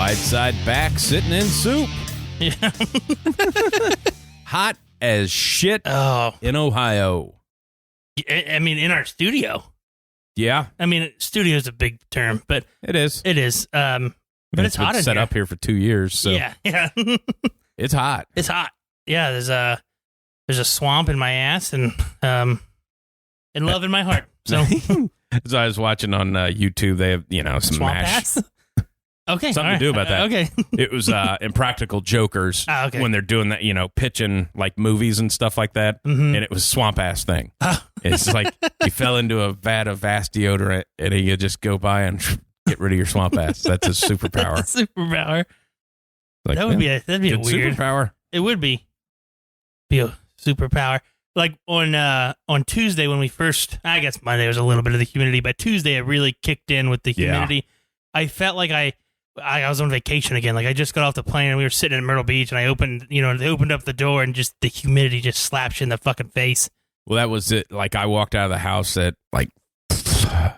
Wideside back, sitting in soup. Yeah. Hot as shit in Ohio. I mean, in our studio. Yeah. I mean, studio is a big term, but it is. It is. But it's hot in here. Set up here for 2 years, so yeah. it's hot. It's hot. Yeah, there's a swamp in my ass and love in my heart. So, so I was watching on YouTube. They have some swamp mash. ass? Okay, Something to do about that. Okay. It was Impractical Jokers when they're doing that, pitching like movies and stuff like that. Mm-hmm. And it was swamp ass thing. It's like he fell into a vat of ass deodorant and you just go by and get rid of your swamp ass. That's his superpower. Superpower. Like, that'd be a weird superpower. It would be a superpower. Like on Tuesday when we first, I guess Monday was a little bit of the humidity, but Tuesday it really kicked in with the humidity. Yeah. I felt like I was on vacation again. Like I just got off the plane and we were sitting in Myrtle Beach and they opened up the door and just the humidity just slaps you in the fucking face. Well, that was it. Like I walked out of the house at like, I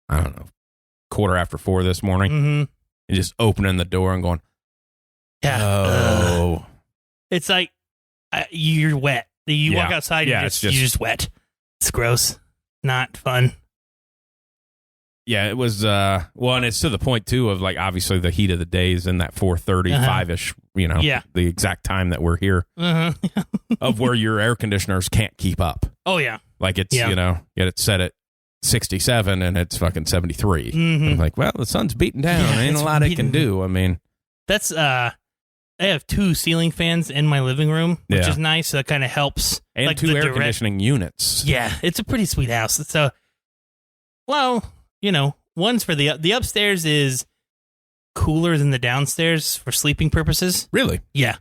don't know, 4:15 this morning and just opening the door and going, yeah. Oh. It's like you're wet. You walk outside, you're just wet. It's gross. Not fun. Yeah, it was, and it's to the point, too, of, like, obviously the heat of the day is in that 4:35-ish, the exact time that we're here, of where your air conditioners can't keep up. Oh, yeah. Like, it's, yet it's set at 67 and it's fucking 73. Mm-hmm. I'm like, well, the sun's beating down. Yeah, ain't a lot it can do. I mean. That's, I have 2 ceiling fans in my living room, which is nice. So that kind of helps. And like 2 air conditioning units. Yeah, it's a pretty sweet house. So, one's for the upstairs is cooler than the downstairs for sleeping purposes. Really? Yeah.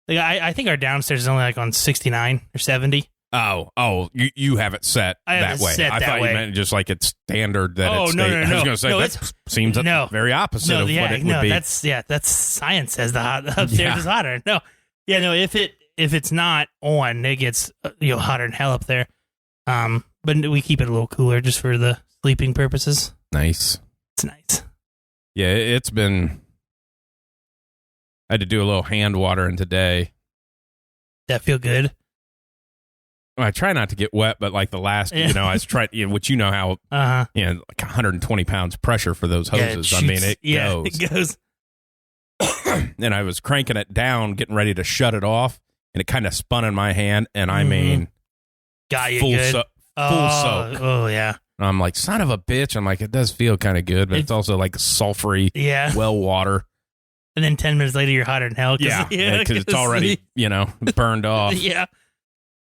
Like I think our downstairs is only like on 69 or 70. Oh, you have it set that way. I thought you meant just like it's standard that it's no. I was going to say that seems very opposite of what it would be. That's science says the upstairs is hotter. If it's not on, it gets hotter than hell up there. But we keep it a little cooler just for the sleeping purposes. Nice. It's nice. Yeah, it's been. I had to do a little hand watering today. That feel good? Well, I try not to get wet, but like the last, I was trying, which how, like 120 pounds pressure for those hoses. I mean, it goes. And I was cranking it down, getting ready to shut it off, and it kind of spun in my hand, and I mean, got you full good. soak. Oh, yeah. And I'm like, son of a bitch. I'm like, it does feel kind of good, but it's also like sulfury well water. And then 10 minutes later, you're hotter than hell. Because it's already, burned off. Yeah.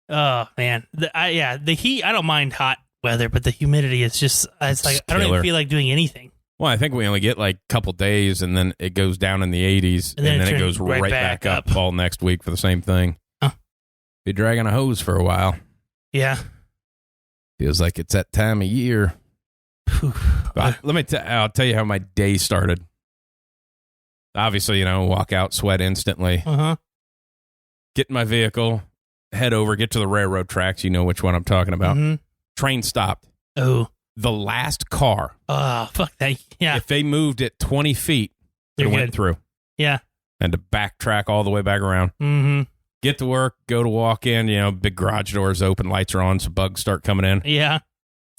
Oh, man. The heat, I don't mind hot weather, but the humidity is just, it's like, I don't even feel like doing anything. Well, I think we only get like a couple days, and then it goes down in the 80s, and then it goes right back up all next week for the same thing. Be dragging a hose for a while. Yeah. Feels like it's that time of year. I'll tell you how my day started. Obviously, walk out, sweat instantly. Get in my vehicle, head over, get to the railroad tracks. You know which one I'm talking about. Train stopped. Oh. The last car. Oh, fuck that. Yeah. If they moved it 20 feet, it went through. Yeah. And to backtrack all the way back around. Get to work, go to walk in, big garage doors open, lights are on, so bugs start coming in. Yeah.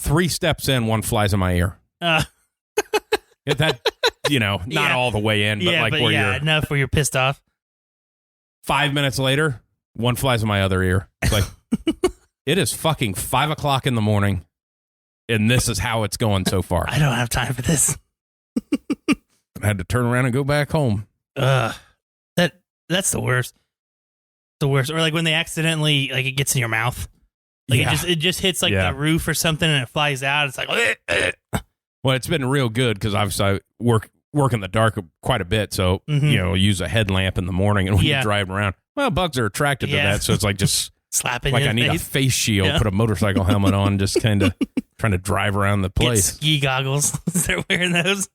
3 steps in, one flies in my ear. Not all the way in, but where you're... enough where you're pissed off. 5 minutes later, one flies in my other ear. It's like, it is fucking 5 o'clock in the morning, and this is how it's going so far. I don't have time for this. I had to turn around and go back home. That's the worst. The worst. Or like when they accidentally, like it gets in your mouth. Like it just hits like the roof or something and it flies out. It's like, well, it's been real good because obviously I work in the dark quite a bit. So, use a headlamp in the morning and when you're driving around, well, bugs are attracted to that. So it's like just slapping like I need a face shield, put a motorcycle helmet on, just kind of trying to drive around the place. Get ski goggles. They're wearing those.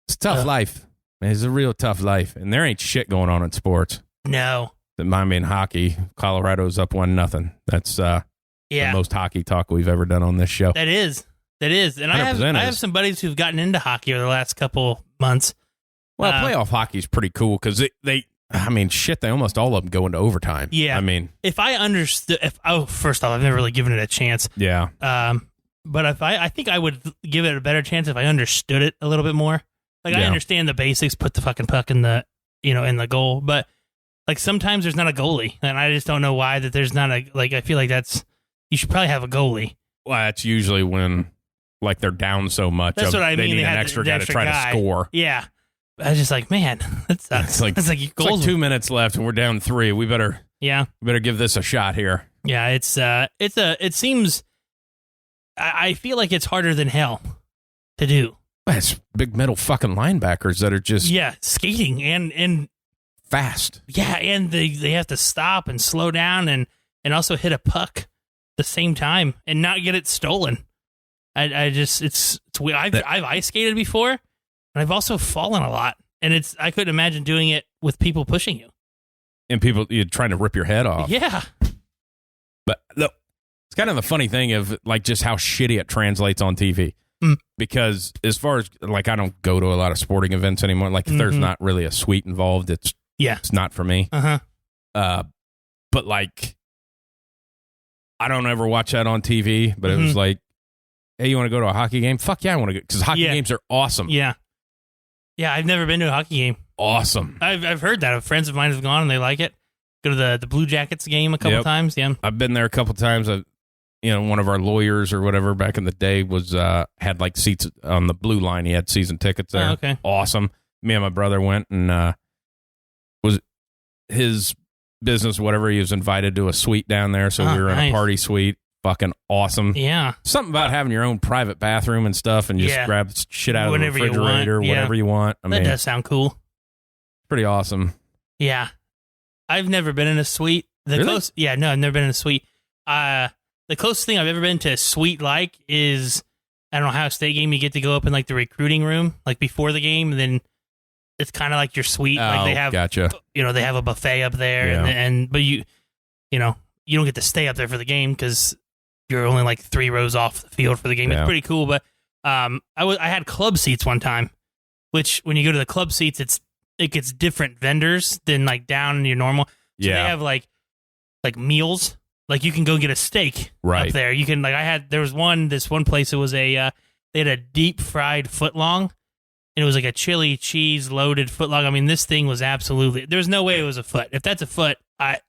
It's a tough life. It's a real tough life. And there ain't shit going on in sports. No. I mean, hockey, Colorado's up 1-0. That's the most hockey talk we've ever done on this show. That is. That is, and I have some buddies who've gotten into hockey over the last couple months. Well, playoff hockey's pretty cool because they almost all of them go into overtime. Yeah, I mean, if I understood, first off, I've never really given it a chance. Yeah. But I think I would give it a better chance if I understood it a little bit more. Like I understand the basics, put the fucking puck in the in the goal, but like sometimes there's not a goalie, and I just don't know why that there's not a I feel like you should probably have a goalie. Well, that's usually when like they're down so much. That's what I mean. They need an extra guy to try to score. Yeah, I was just like, man, that sucks. It's like 2 minutes left, and we're down 3. We better give this a shot here. Yeah, it seems. I feel like it's harder than hell to do. It's big metal fucking linebackers that are just skating and fast. Yeah, and they have to stop and slow down and also hit a puck at the same time and not get it stolen. It's weird. I've ice skated before, and I've also fallen a lot, and I couldn't imagine doing it with people pushing you and people you're trying to rip your head off. Yeah, but look. It's kind of the funny thing of like just how shitty it translates on TV. Because as far as like I don't go to a lot of sporting events anymore. Like if there's not really a suite involved, it's not for me. But like I don't ever watch that on TV. But it was like, hey, you want to go to a hockey game? Fuck yeah, I want to go because hockey games are awesome. Yeah, I've never been to a hocky game. Awesome. I've heard that. Friends of mine have gone and they like it. Go to the Blue Jackets game a couple times. Yeah, I've been there a couple times. One of our lawyers or whatever back in the day was had like seats on the blue line. He had season tickets there. Oh, okay. Awesome. Me and my brother went and was his business, whatever. He was invited to a suite down there. So we were in a party suite. Fucking awesome. Yeah. Something about having your own private bathroom and stuff and just grab shit out of the refrigerator, whatever you want. I mean, that does sound cool. Pretty awesome. Yeah. I've never been in a suite. Really? I've never been in a suite. The closest thing I've ever been to a suite is I don't know, Ohio State game. You get to go up in like the recruiting room like before the game, and then it's kind of like your suite. Like they have, gotcha. They have a buffet up there, but you don't get to stay up there for the game because you're only like 3 rows off the field for the game. It's pretty cool, but I had club seats one time, which when you go to the club seats, it gets different vendors than like down in your normal. So they have like meals. Like you can go get a steak up there. You can there was this one place. It was they had a deep fried footlong, and it was like a chili cheese loaded footlong. I mean, this thing was absolutely. There's no way it was a foot. If that's a foot, I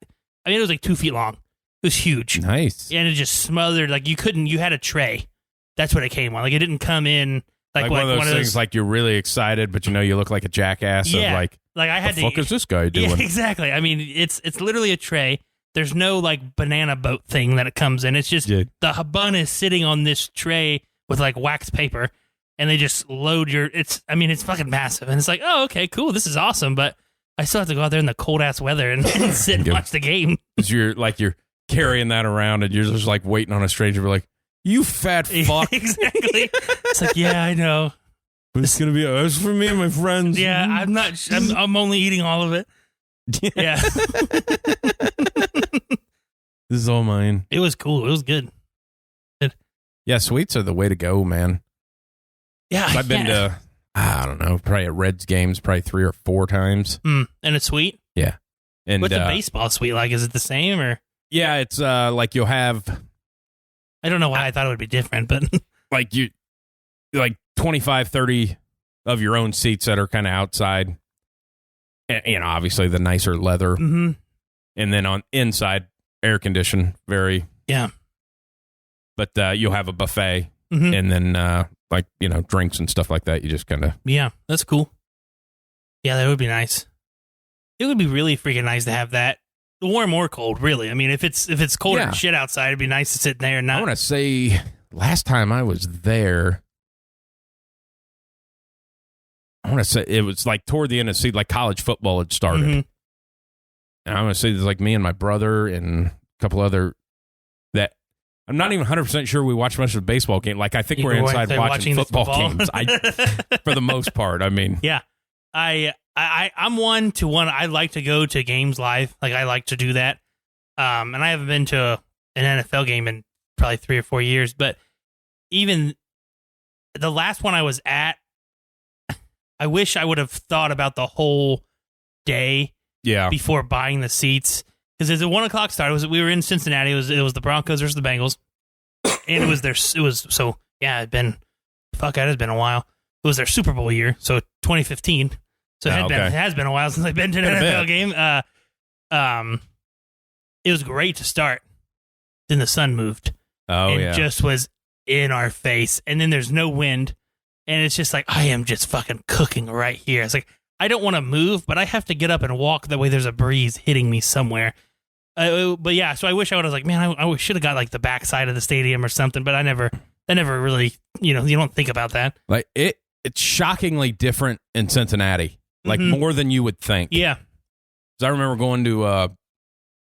mean, it was like 2 feet long. It was huge. Nice. And it just smothered. Like you couldn't. You had a tray. That's what it came on. Like it didn't come in like one of those things. Like you're really excited, but you look like a jackass. Yeah. Of like I had the fuck is this guy doing? Yeah, exactly. I mean, it's literally a tray. There's no like banana boat thing that it comes in. It's just the bun is sitting on this tray with like wax paper, and they just load it's fucking massive, and it's like, oh, okay, cool, this is awesome, but I still have to go out there in the cold ass weather and sit and watch the game. You're carrying that around, and you're just like waiting on a stranger, be like, you fat fuck. Exactly. It's like, yeah, I know. But it's gonna be it's for me and my friends. Yeah, I'm only eating all of it. Yeah. This is all mine. It was cool. It was good. Yeah, suites are the way to go, man. Yeah. I've been to, I don't know, probably at Reds games probably 3 or 4 times. And a suite? Yeah. And what's a baseball suite like? Is it the same or? Yeah, it's like you'll have. I don't know why I thought it would be different, but. Like 25, 30 of your own seats that are kind of outside. And, obviously the nicer leather. Mm-hmm. And then on inside, air conditioned, very. Yeah. But you'll have a buffet. Mm-hmm. And then, drinks and stuff like that. You just kind of. Yeah, that's cool. Yeah, that would be nice. It would be really freaking nice to have that. Warm or cold, really. I mean, if it's cold and shit outside, it'd be nice to sit there and not. I want to say last time I was there, I want to say it was like toward the end of the season, like college football had started. Mm-hmm. And I want to say there's like me and my brother and a couple other that I'm not even 100% sure we watched much of the baseball game. Like I think we're inside watching football games for the most part. I mean, yeah, I'm one. I like to go to games live. Like I like to do that. And I haven't been to an NFL game in probably 3 or 4 years. But even the last one I was at, I wish I would have thought about the whole day before buying the seats. Because it's a 1 o'clock start. We were in Cincinnati. It was the Broncos versus the Bengals. And it had been a while. It was their Super Bowl year, so 2015. So it has been a while since I've been to an NFL game. It was great to start. Then the sun moved. Just was in our face. And then there's no wind. And it's just like, I am just fucking cooking right here. It's like, I don't want to move, but I have to get up and walk. That way there's a breeze hitting me somewhere. But yeah, so I wish I would have like, man, I should have got like the backside of the stadium or something, but I never really, you don't think about that. Like it's shockingly different in Cincinnati, like more than you would think. Yeah. Because I remember going to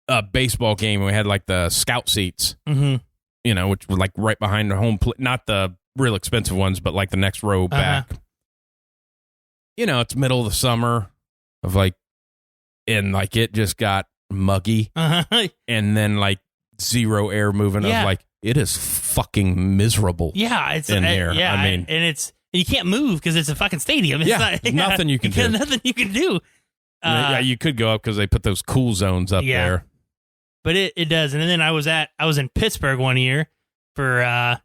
a baseball game and we had like the scout seats, which were like right behind the home plate, not the real expensive ones, but like the next row back. It's middle of the summer and like it just got muggy and then like zero air moving. I was like, it is fucking miserable. Yeah, it's in here. Yeah, I mean, and you can't move because it's a fucking stadium. It's nothing you can do. Nothing you can do. You could go up because they put those cool zones up there. But it does. And then I was in Pittsburgh one year for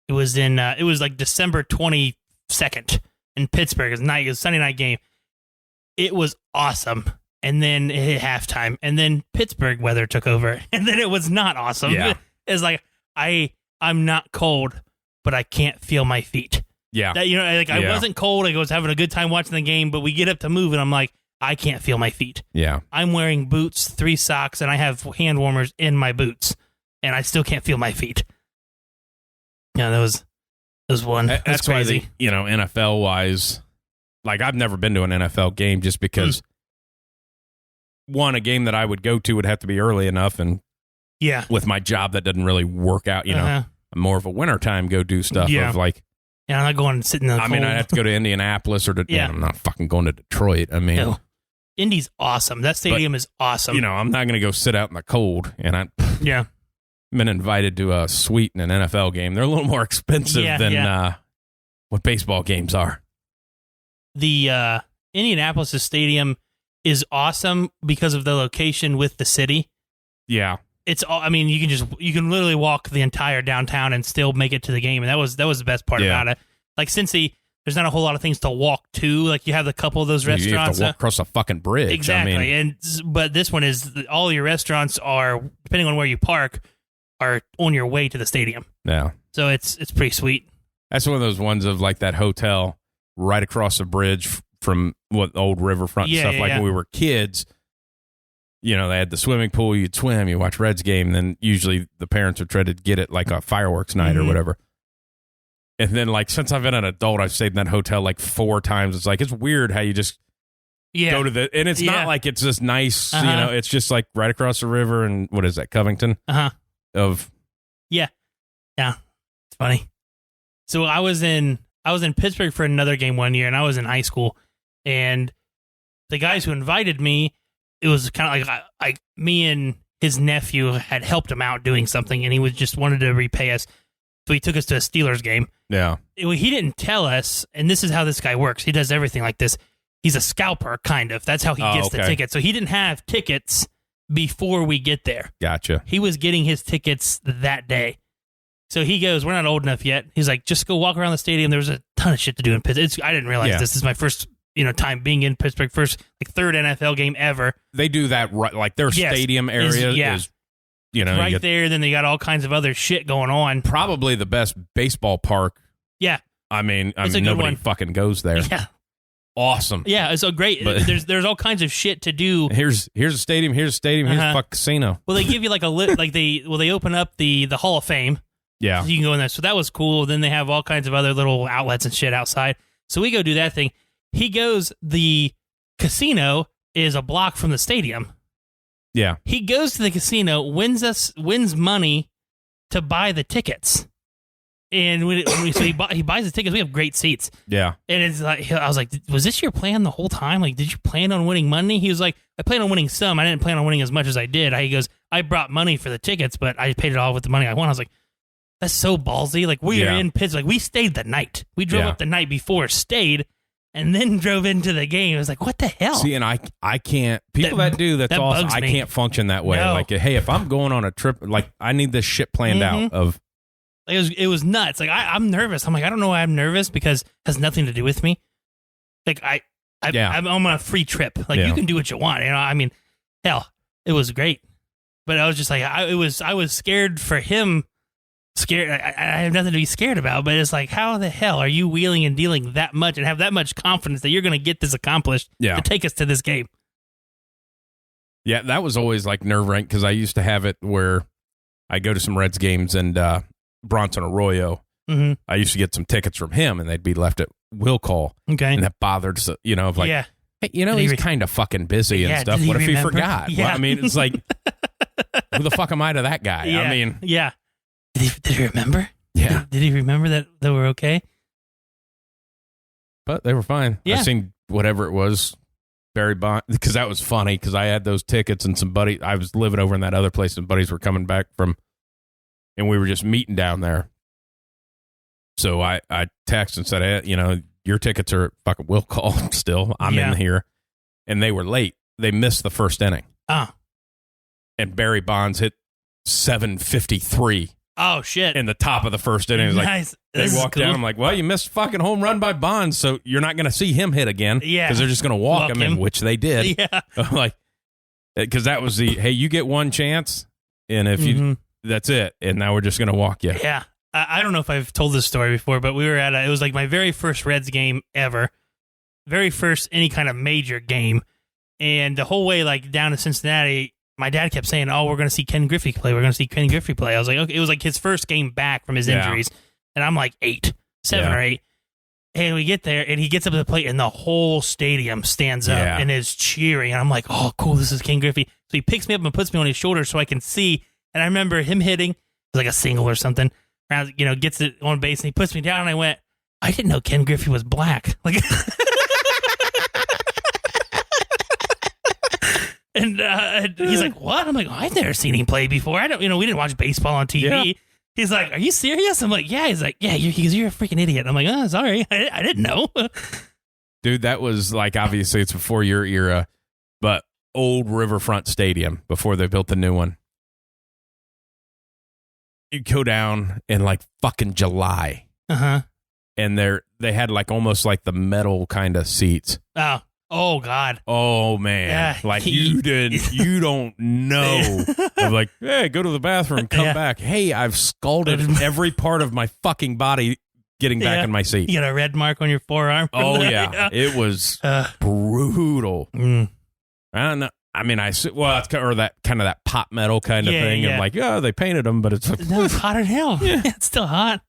it was like December 22nd in Pittsburgh. It was a Sunday night game. It was awesome. And then it hit halftime. And then Pittsburgh weather took over. And then it was not awesome. Yeah. It's like I'm not cold, but I can't feel my feet. Yeah. I wasn't cold. I was having a good time watching the game, but we get up to move and I'm like, I can't feel my feet. Yeah. I'm wearing boots, 3 socks, and I have hand warmers in my boots, and I still can't feel my feet. Yeah, that was one. That's crazy. Why NFL wise, like I've never been to an NFL game just because a game that I would go to would have to be early enough, and with my job that doesn't really work out. I'm more of a wintertime go do stuff of like. Yeah, I'm not going to sit in the cold. I mean, I'd have to go to Indianapolis or I'm not fucking going to Detroit. I mean, Indy's awesome. That stadium is awesome. I'm not going to go sit out in the cold. And I've been invited to a suite in an NFL game. They're a little more expensive than what baseball games are. The Indianapolis stadium is awesome because of the location with the city. Yeah. It's all. I mean, you can literally walk the entire downtown and still make it to the game, and that was the best part about it. Like Cincy, there's not a whole lot of things to walk to. Like you have a couple of those restaurants. You have to walk across a fucking bridge. Exactly, but this one is all your restaurants are, depending on where you park, are on your way to the stadium. Yeah, so it's pretty sweet. That's one of those ones of like that hotel right across the bridge from old riverfront and stuff. When we were kids. They had the swimming pool, you'd swim, you watch Reds game, then usually the parents would try to get it like a fireworks night or whatever. And then like since I've been an adult, I've stayed in that hotel like 4 times. It's like, it's weird how you just go to and it's not like it's this nice, it's just like right across the river and what is that, Covington? Yeah. It's funny. So I was in Pittsburgh for another game one year and I was in high school and the guys who invited me, it was kind of like me and his nephew had helped him out doing something, and he was just wanted to repay us. So he took us to a Steelers game. Yeah. He didn't tell us, and this is how this guy works. He does everything like this. He's a scalper, kind of. That's how he gets the tickets. So he didn't have tickets before we get there. Gotcha. He was getting his tickets that day. So he goes, we're not old enough yet. He's like, just go walk around the stadium. There was a ton of shit to do in Pittsburgh. I didn't realize this is my first time being in Pittsburgh, first third NFL game ever. They do that right, like their stadium area is right there. Then they got all kinds of other shit going on. Probably the best baseball park. Yeah, I mean nobody fucking goes there. Yeah, awesome. Yeah, it's so great. But there's all kinds of shit to do. Here's a stadium. Here's a stadium. Here's a fuck casino. Well, they give you like they open up the Hall of Fame. Yeah, so you can go in there. So that was cool. Then they have all kinds of other little outlets and shit outside. So we go do that thing. He goes, the casino is a block from the stadium. Yeah. He goes to the casino, wins money to buy the tickets. And so he buys the tickets. We have great seats. Yeah. And it's like, I was like, was this your plan the whole time? Like, did you plan on winning money? He was like, I plan on winning some. I didn't plan on winning as much as I did. He goes, I brought money for the tickets, but I paid it all with the money I won. I was like, That's so ballsy. Like, we are in Pittsburgh. Like, we stayed the night. We drove up the night before, stayed, and then drove into the game. It was like, what the hell? See, and I can't. People that do, that's awesome. I can't function that way. No. Like, hey, if I'm going on a trip, like, I need this shit planned out of. It was nuts. Like, I'm nervous. I'm like, I don't know why I'm nervous because it has nothing to do with me. Like, I'm on a free trip. Like, you can do what you want. You know, I mean, hell, it was great. But I was just like, I was scared for him. Scared. I have nothing to be scared about, but it's like, how the hell are you wheeling and dealing that much and have that much confidence that you're going to get this accomplished to take us to this game? Yeah, that was always like nerve-wracking because I used to have it where I go to some Reds games and Bronson Arroyo, I used to get some tickets from him and they'd be left at will call. Okay. And that bothered, hey, he's kind of fucking busy and stuff. What if he forgot? Yeah. Well, I mean, it's like, who the fuck am I to that guy? Yeah. I mean, yeah. Did he remember? Yeah. Did he remember that we're okay? But they were fine. Yeah. I seen whatever it was, Barry Bond, because that was funny because I had those tickets and I was living over in that other place and buddies were coming back from, and we were just meeting down there. So I texted and said, hey, your tickets are fucking will call still. I'm in here. And they were late. They missed the first inning. Oh. And Barry Bonds hit 753. Oh, shit. In the top of the first inning. Nice. They walked down. I'm like, well, you missed fucking home run by Bonds, so you're not going to see him hit again. Yeah. Because they're just going to walk him in, which they did. Yeah. Like, because that was hey, you get one chance, and if you, that's it. And now we're just going to walk you. Yeah. I don't know if I've told this story before, but we were it was like my very first Reds game ever. Very first any kind of major game. And the whole way, like, down to Cincinnati, my dad kept saying, oh, we're going to see Ken Griffey play. We're going to see Ken Griffey play. I was like, okay. It was like his first game back from his injuries. And I'm like 7 or 8. And we get there, and he gets up to the plate, and the whole stadium stands up and is cheering. And I'm like, oh, cool, this is Ken Griffey. So he picks me up and puts me on his shoulder so I can see. And I remember him hitting, it was like a single or something, gets it on base, and he puts me down, and I went, I didn't know Ken Griffey was black. Like, and he's like, what? I'm like, oh, I've never seen him play before. I don't, we didn't watch baseball on TV. Yeah. He's like, are you serious? I'm like, yeah. He's like, yeah, you're a freaking idiot. I'm like, oh, sorry. I didn't know. Dude, that was like, obviously it's before your era, but old Riverfront Stadium before they built the new one. You go down in like fucking July. And they had like almost like the metal kind of seats. Oh God. Oh man. Yeah, like you don't know. I'm like, hey, go to the bathroom, come back. Hey, I've scalded every part of my fucking body getting back in my seat. You got a red mark on your forearm. Oh yeah. It was brutal. I don't know. I mean, it's that kind of that pop metal kind of thing. Yeah. I'm like, they painted them, but it's like, no, it's hot as hell. Yeah. It's still hot.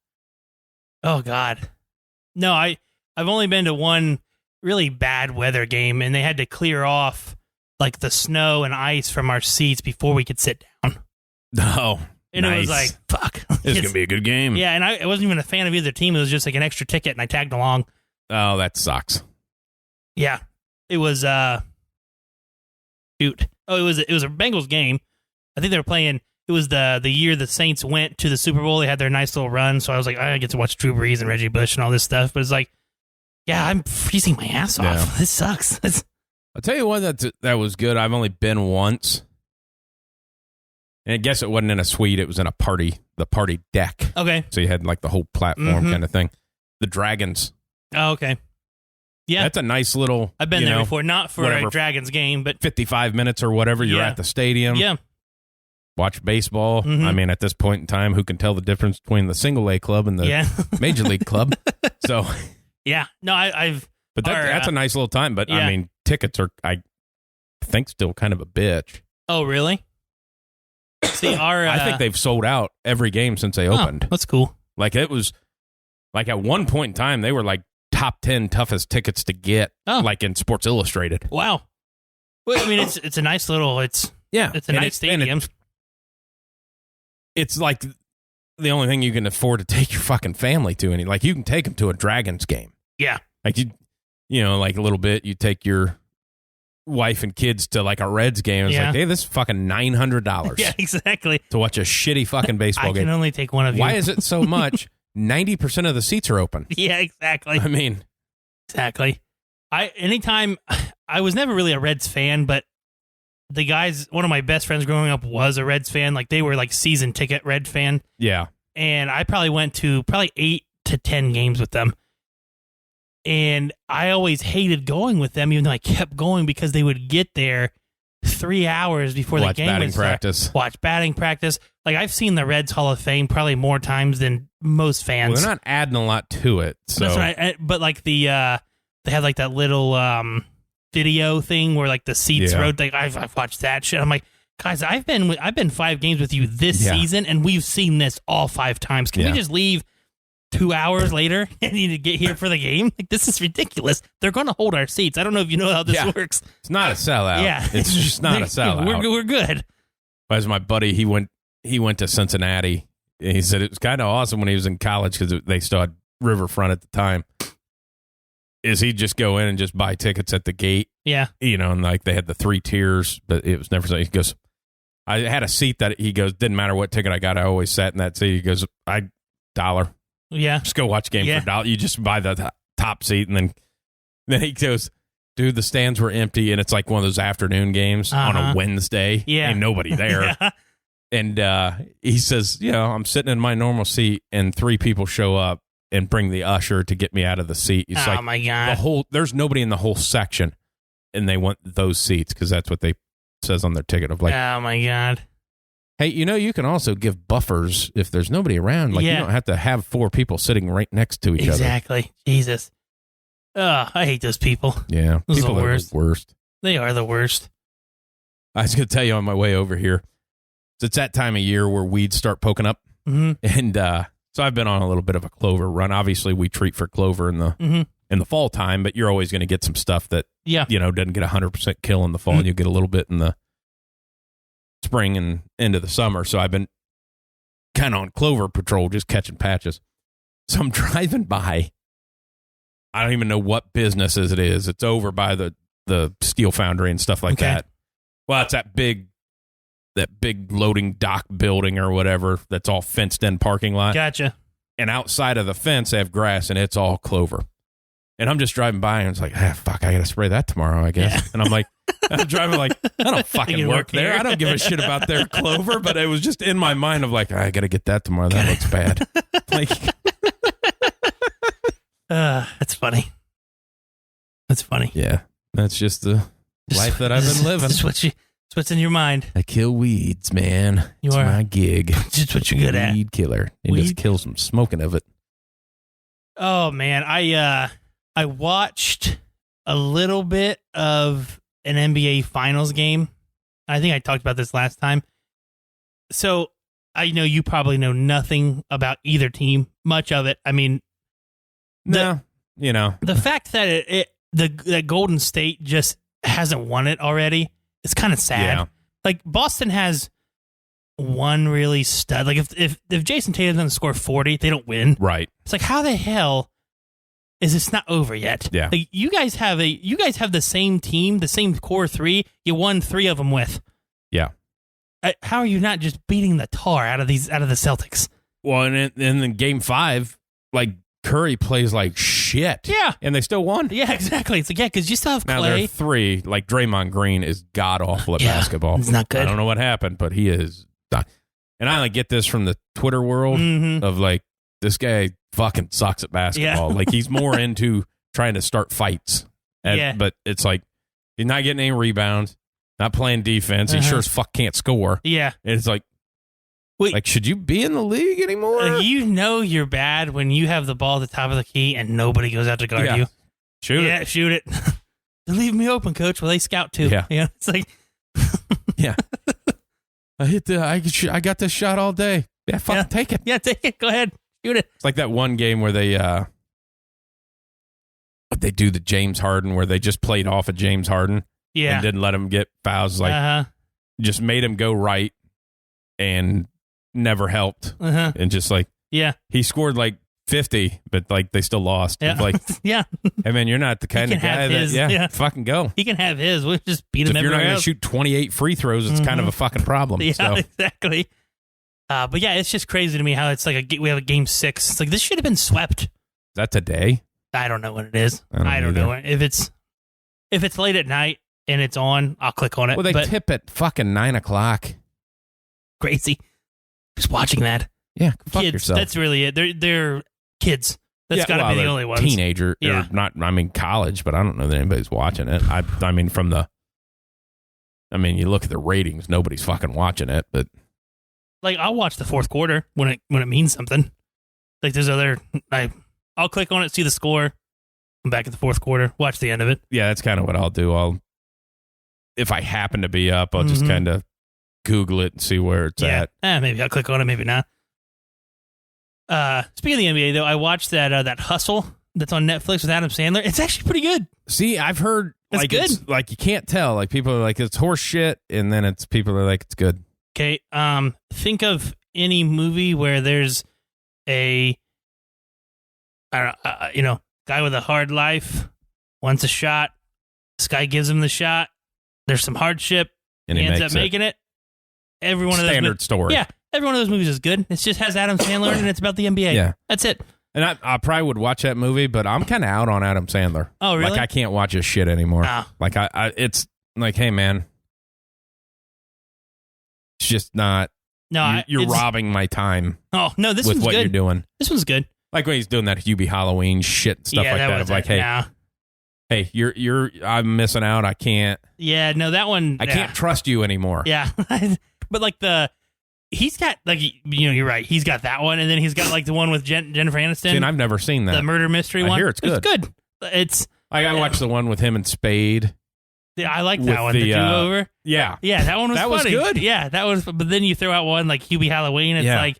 Oh God. No, I've only been to one really bad weather game, and they had to clear off like the snow and ice from our seats before we could sit down. Oh, and nice. It was like, fuck. This is going to be a good game. Yeah, and I wasn't even a fan of either team. It was just like an extra ticket, and I tagged along. Oh, that sucks. Yeah. It was, shoot. Oh, it was a Bengals game. I think they were playing, it was the year the Saints went to the Super Bowl. They had their nice little run, so I was like, I get to watch Drew Brees and Reggie Bush and all this stuff, but it's like, yeah, I'm freezing my ass off. Yeah. This sucks. I'll tell you what, that was good. I've only been once. And I guess it wasn't in a suite. It was in the party deck. Okay. So you had like the whole platform kind of thing. The Dragons. Oh, okay. Yeah. That's a nice little... I've been there before. Not for a Dragons game, but... 55 minutes or whatever. You're at the stadium. Yeah. Watch baseball. I mean, at this point in time, who can tell the difference between the single A club and the Major League club? So... Yeah, no, I've... But that's a nice little time, but I mean, tickets are, I think, still kind of a bitch. Oh, really? See, I think they've sold out every game since they opened. That's cool. Like, it was, like, at one point in time, they were, like, top 10 toughest tickets to get, like, in Sports Illustrated. Wow. Well, I mean, it's a nice little, it's a nice stadium. It's like... the only thing you can afford to take your fucking family to, and like you can take them to a Dragons game. Yeah, like you know, like a little bit. You take your wife and kids to like a Reds game. It's like, hey, this is fucking $900. Yeah, exactly. To watch a shitty fucking baseball game. I can only take one of you. Why is it so much? 90% of the seats are open. Yeah, exactly. I mean, exactly. Anytime I was never really a Reds fan, but the guys, one of my best friends growing up was a Reds fan. Like they were like season ticket Red fan. Yeah. And I probably went to 8 to 10 games with them. And I always hated going with them, even though I kept going because they would get there 3 hours before the game would start. Watch batting practice. Like I've seen the Reds Hall of Fame probably more times than most fans. Well, they're not adding a lot to it. So. That's right. But like they have like that little video thing where like the seats rotate. Like I've watched that shit. I'm like, guys, I've been 5 games with you this season, and we've seen this all 5 times. Can we just leave 2 hours later and need to get here for the game? Like this is ridiculous. They're going to hold our seats. I don't know if you know how this works. It's not a sellout. Yeah, it's just not a sellout. We're good. As my buddy, he went to Cincinnati. And he said it was kind of awesome when he was in college because they still had Riverfront at the time. Is he'd just go in and just buy tickets at the gate? Yeah, and like they had the 3 tiers, but it was never. He goes, I had a seat that he goes didn't matter what ticket I got. I always sat in that seat. He goes, $1. Yeah, just go watch a game for $1. You just buy the top seat, and then he goes, dude, the stands were empty, and it's like one of those afternoon games on a Wednesday. Yeah, ain't nobody there. And he says, I'm sitting in my normal seat, and 3 people show up and bring the usher to get me out of the seat. It's like, my God. There's nobody in the whole section, and they want those seats because that's what they says on their ticket. Of like, oh, my God. Hey, you can also give buffers if there's nobody around. Like, you don't have to have 4 people sitting right next to each other. Exactly. Jesus. I hate those people. Yeah. Those people are the worst. They are the worst. I was going to tell you on my way over here. It's that time of year where weeds start poking up. Mm-hmm. And so I've been on a little bit of a clover run. Obviously, we treat for clover in the fall time, but you're always going to get some stuff that doesn't get 100% kill in the fall. And you get a little bit in the spring and into the summer. So I've been kind of on clover patrol, just catching patches. So I'm driving by. I don't even know what business it is. It's over by the steel foundry and stuff like that. Well, it's that big loading dock building or whatever that's all fenced in parking lot. Gotcha. And outside of the fence, they have grass, and it's all clover. And I'm just driving by, and it's like, fuck, I got to spray that tomorrow, I guess. Yeah. And I'm like, I'm driving like, I don't fucking work there. I don't give a shit about their clover, but it was just in my mind of like, I got to get that tomorrow. That looks bad. Like, that's funny. That's funny. Yeah. That's just the life that I've been living. It's what's in your mind. I kill weeds, man. It's my gig. Just what you're good at. Weed killer. And just kill some smoking of it. Oh, man. I watched a little bit of an NBA Finals game. I think I talked about this last time. So I know you probably know nothing about either team, much of it. I mean, the fact that that Golden State just hasn't won it already, it's kind of sad. Yeah. Like Boston has one really stud. Like if Jason Tatum doesn't score 40, they don't win. Right. It's like, how the hell is this not over yet? Yeah. Like you guys have the same team, the same core 3. You won 3 of them with. Yeah. How are you not just beating the tar out of the Celtics? Well, and in game 5, like Curry plays like shit. Yeah. And they still won. Yeah, exactly. It's like, because you still have Clay. Now there are 3, like Draymond Green is god-awful at basketball. It's not good. I don't know what happened, but he is not. And I like get this from the Twitter world of like, this guy fucking sucks at basketball. Yeah. Like he's more into trying to start fights. But it's like, he's not getting any rebounds, not playing defense. He sure as fuck can't score. Yeah. And it's like, wait, should you be in the league anymore? You know you're bad when you have the ball at the top of the key and nobody goes out to guard you. Shoot it. Shoot it. Leave me open, coach. Well, they scout too. Yeah. It's like, yeah. I got this shot all day. Yeah, fucking take it. Yeah, take it. Go ahead. Shoot it. It's like that one game where they do the James Harden where they just played off of James Harden. Yeah. And didn't let him get fouls. Like, just made him go right and never helped. And just like, he scored like 50, but like they still lost. Yeah. Like, yeah. I mean, you're not the kind of guy that, fucking go. He can have his. We'll just beat him If you're not going to shoot 28 free throws, it's kind of a fucking problem. Yeah, so. exactly. But yeah, it's just crazy to me how it's like we have a game 6. It's like this should have been swept. Is that today? I don't know when it is. I don't either. know if it's late at night and it's on. I'll click on it. Well, they tip at fucking 9:00. Crazy. Just watching that. Yeah, fuck kids. yourself. That's really it. They're kids. That's got to be the only ones. Teenager, or not. I mean, college, but I don't know that anybody's watching it. I mean, you look at the ratings, nobody's fucking watching it. But like, I'll watch the fourth quarter when it means something. Like, there's I'll click on it, see the score. I'm back at the fourth quarter. Watch the end of it. Yeah, that's kind of what I'll do. If I happen to be up, I'll just kind of Google it and see where it's at. Maybe I'll click on it, maybe not. Speaking of the NBA, though, I watched that Hustle that's on Netflix with Adam Sandler. It's actually pretty good. See, I've heard it's good. It's like you can't tell. Like people are like it's horse shit, and then people are like it's good. Okay. Think of any movie where there's a guy with a hard life wants a shot. This guy gives him the shot. There's some hardship, and he ends up making it. Every one of those standard story. Yeah. Every one of those movies is good. It just has Adam Sandler and it's about the NBA. Yeah. That's it. And I probably would watch that movie, but I'm kind of out on Adam Sandler. Oh, really? Like, I can't watch his shit anymore. Oh. Like, it's like, hey, man. It's just not. No, you're robbing my time. Oh, no, this one's good. With what you're doing. This one's good. Like when he's doing that Hubie Halloween shit and stuff like that. Of like, hey, I'm missing out. I can't. Yeah, no, that one. I can't trust you anymore. Yeah. But like he's got like, you're right. He's got that one. And then he's got like the one with Jennifer Aniston. And I've never seen that. The murder mystery one. I hear it's good. It's good. I watched the one with him and Spade. Yeah, I like that one. The do-over. Yeah. Yeah, that one was funny. Was good. Yeah, that was. But then you throw out one like Hubie Halloween. It's like,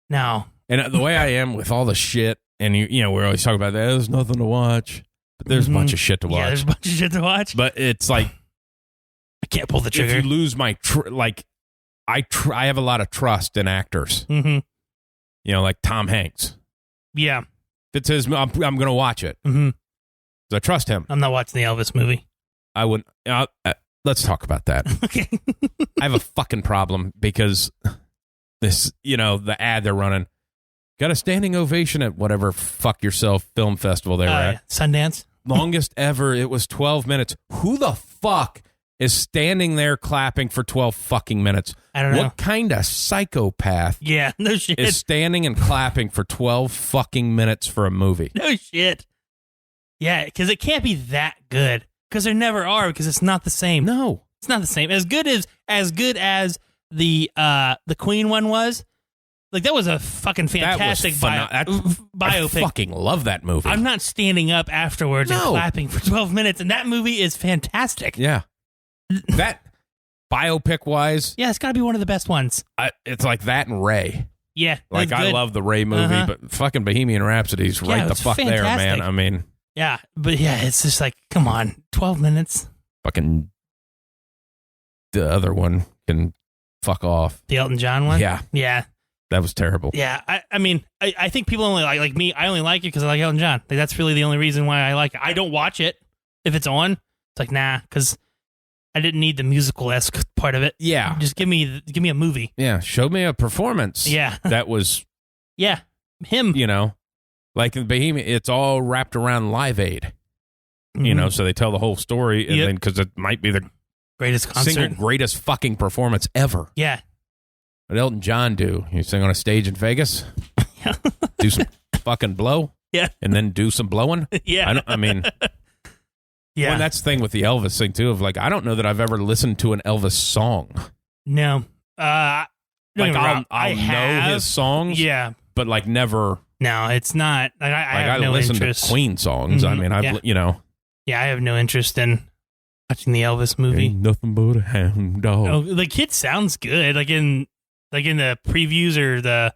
no. And the way I am with all the shit, and we're always talking about that. There's nothing to watch, but there's a bunch of shit to watch. Yeah, there's a bunch of shit to watch. But it's like I can't pull the trigger. If you lose my I have a lot of trust in actors. Mm-hmm. Like Tom Hanks. Yeah. If it says I'm going to watch it. Mm-hmm. So I trust him. I'm not watching the Elvis movie. I wouldn't. Let's talk about that. Okay. I have a fucking problem because this, the ad they're running. Got a standing ovation at whatever fuck yourself film festival they were at. Sundance. Longest ever. It was 12 minutes. Who the fuck is standing there clapping for 12 fucking minutes? I don't know. What kind of psychopath no shit. is standing and clapping for 12 fucking minutes for a movie? No shit. Yeah, because it can't be that good. Because there never are, because it's not the same. No. It's not the same. As good as the Queen one was. Like, that was a fucking fantastic biopic. I fucking love that movie. I'm not standing up afterwards and clapping for 12 minutes, and that movie is fantastic. Yeah. That, biopic-wise... Yeah, it's got to be one of the best ones. It's like that and Ray. Yeah, like, I love the Ray movie, but fucking Bohemian Rhapsody's right the fuck fantastic. There, man. I mean... Yeah, but yeah, it's just like, come on, 12 minutes. Fucking... The other one can fuck off. The Elton John one? Yeah. Yeah. That was terrible. Yeah, I mean, I think people only like me. I only like it because I like Elton John. Like, that's really the only reason why I like it. I don't watch it if it's on. It's like, nah, because I didn't need the musical-esque part of it. Yeah, just give me a movie. Yeah, show me a performance. Yeah, that was. Yeah, him. Like in Bohemian, it's all wrapped around Live Aid. Mm-hmm. So they tell the whole story, and then because it might be the greatest concert, single greatest fucking performance ever. Yeah. What Elton John do? You sing on a stage in Vegas, do some fucking blow, and then do some blowing. Yeah, I mean, yeah. Well, that's the thing with the Elvis thing too. Of like, I don't know that I've ever listened to an Elvis song. No, I'll know his songs. Yeah, but like never. No, it's not. I have no listen interest. to Queen songs. Mm-hmm. I mean, Yeah, I have no interest in watching the Elvis movie. Ain't nothing but a hound dog. Oh, the kid sounds good. Like in the previews or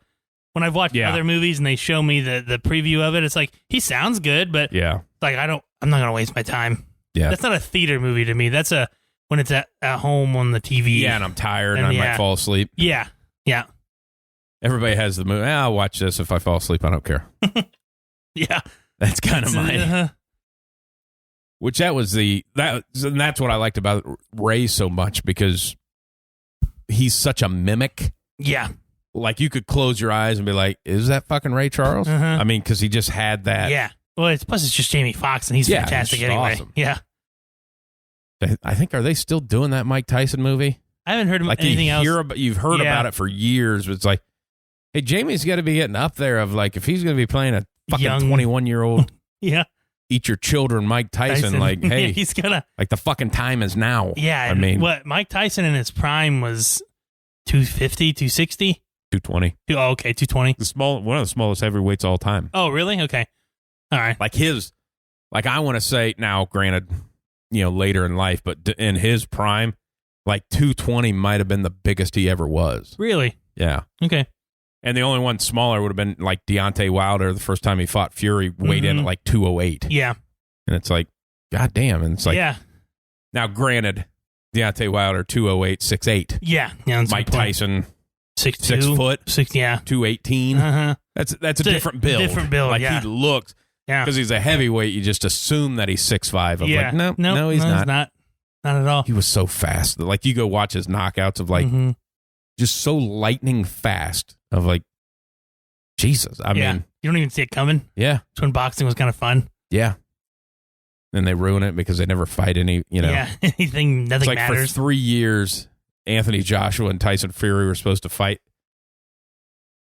when I've watched other movies and they show me the preview of it, it's like he sounds good, but like I'm not gonna waste my time. Yeah, that's not a theater movie to me. That's when it's at home on the TV. Yeah, and I'm tired and I might fall asleep. Yeah. Everybody has the movie. I'll watch this. If I fall asleep, I don't care. Yeah. That's kind of my... Which that's what I liked about Ray so much, because he's such a mimic. Yeah. Like, you could close your eyes and be like, is that fucking Ray Charles? I mean, because he just had that. Yeah. Well, plus it's just Jamie Foxx, and he's fantastic anyway. Awesome. Yeah. I think, are they still doing that Mike Tyson movie? I haven't heard anything else. You've heard about it for years, but it's like, hey, Jamie's got to be getting up there of, like, if he's going to be playing a fucking 21-year-old yeah, eat your children Mike Tyson. Like, hey, he's gonna, like, the fucking time is now. Yeah. I mean, what Mike Tyson in his prime was 250, 260? 220. Oh, okay, 220. One of the smallest heavyweights all time. Oh, really? Okay. All right. I want to say now, granted, later in life, but in his prime, like 220 might have been the biggest he ever was. Really? Yeah. Okay. And the only one smaller would have been like Deontay Wilder. The first time he fought Fury, weighed in at like 208. Yeah. And it's like, God damn. And it's like, yeah. Now, granted, Deontay Wilder, 208, 6'8". Yeah. Mike Tyson, 6 foot, 218. That's a different build. Different build. Like, yeah. he looks, because he's a heavyweight, you just assume that he's 6'5". Like, no, he's not. Not at all. He was so fast. Like, you go watch his knockouts of, like, just so lightning fast of, like, Jesus. I mean, you don't even see it coming. Yeah. That's when boxing was kind of fun. Yeah. Then they ruin it because they never fight any, Yeah, nothing it's like matters. For 3 years, Anthony Joshua and Tyson Fury were supposed to fight.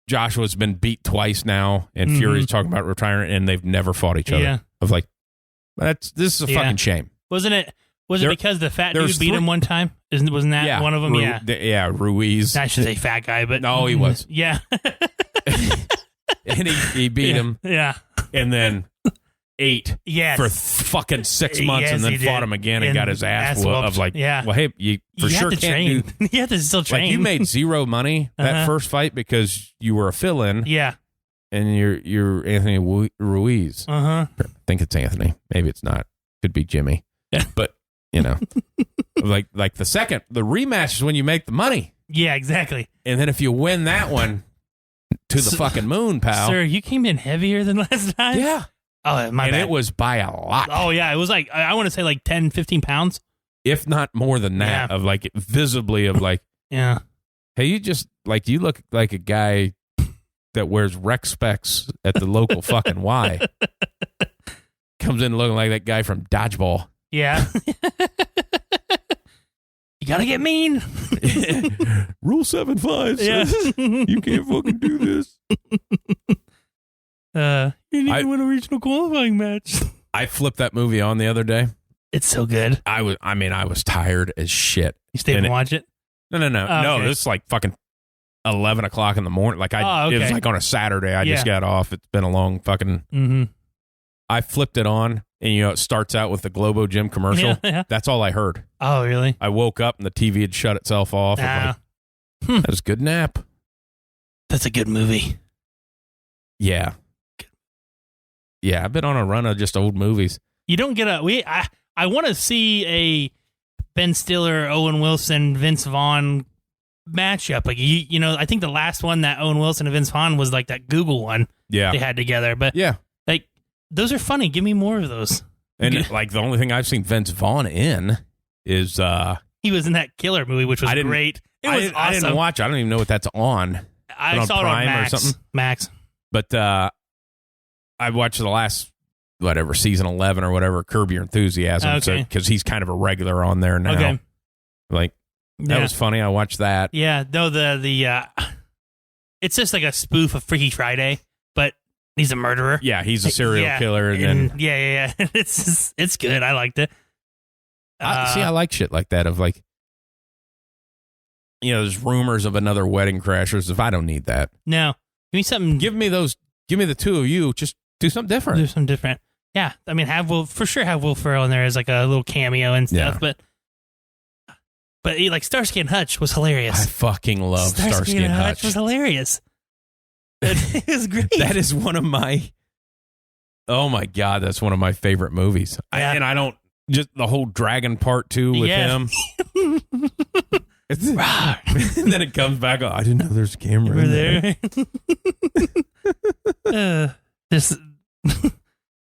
Joshua's been beat twice now, and Fury's talking about retiring, and they've never fought each other. Yeah. Of like, this is a fucking shame. Wasn't it? Was it because the fat dude beat him one time? Wasn't that one of them? Yeah, Ruiz. I should say fat guy, but no, he was. Yeah, and he beat him. Yeah, and then ate. Yes. For fucking 6 months, and then fought him again and got his ass whooped. Of like, well, hey, you for sure can't train. You have to still train. Like, you made zero money that first fight because you were a fill-in. Yeah, and you're Anthony Ruiz. I think it's Anthony. Maybe it's not. Could be Jimmy. Yeah, but. Like the rematch is when you make the money. Yeah, exactly. And then if you win that one, to the fucking moon, pal. Sir, you came in heavier than last time? Yeah. Oh, my bad. It was by a lot. Oh, yeah. It was like, I want to say like 10, 15 pounds. If not more than that, of like visibly of like, yeah. Hey, you look like a guy that wears rec specs at the local fucking Y. Comes in looking like that guy from Dodgeball. Yeah. You gotta get mean. Rule 7-5 says you can't fucking do this. You need to win a regional qualifying match. I flipped that movie on the other day. It's so good. I was tired as shit. You stayed and watch it? No. No, this is like fucking 11 o'clock in the morning. Like, it was like on a Saturday. I just got off. It's been a long fucking... I flipped it on, and it starts out with the Globo Gym commercial. Yeah. That's all I heard. Oh, really? I woke up, and the TV had shut itself off. That was a good nap. That's a good movie. Yeah. Yeah, I've been on a run of just old movies. You don't get I want to see a Ben Stiller, Owen Wilson, Vince Vaughn matchup. Like, I think the last one that Owen Wilson and Vince Vaughn was like that Google one they had together. But like, those are funny. Give me more of those. And like, the only thing I've seen Vince Vaughn in is he was in that Killer movie, which was great. It was awesome. I didn't watch it. I don't even know what that's on. I saw Prime it on Max. or something. Max. But I watched the last season 11 or whatever, Curb Your Enthusiasm, because he's kind of a regular on there now. Okay. Like, that was funny. I watched that. Yeah, no, the it's just like a spoof of Freaky Friday, but he's a murderer. Yeah, he's a serial killer, and then it's good. I liked it. I like shit like that. Of like, there's rumors of another Wedding Crashers. If I don't need that, no, give me something. Give me the two of you. Just do something different. Do something different. Yeah, I mean, have Will Ferrell in there as like a little cameo and stuff, but like Starsky and Hutch was hilarious. I fucking love Starsky and Hutch. Was hilarious. It was great. That is one of my. Oh my God, that's one of my favorite movies. Yeah. I don't just the whole dragon part too with him. And then it comes back. Oh, I didn't know there's a camera in there.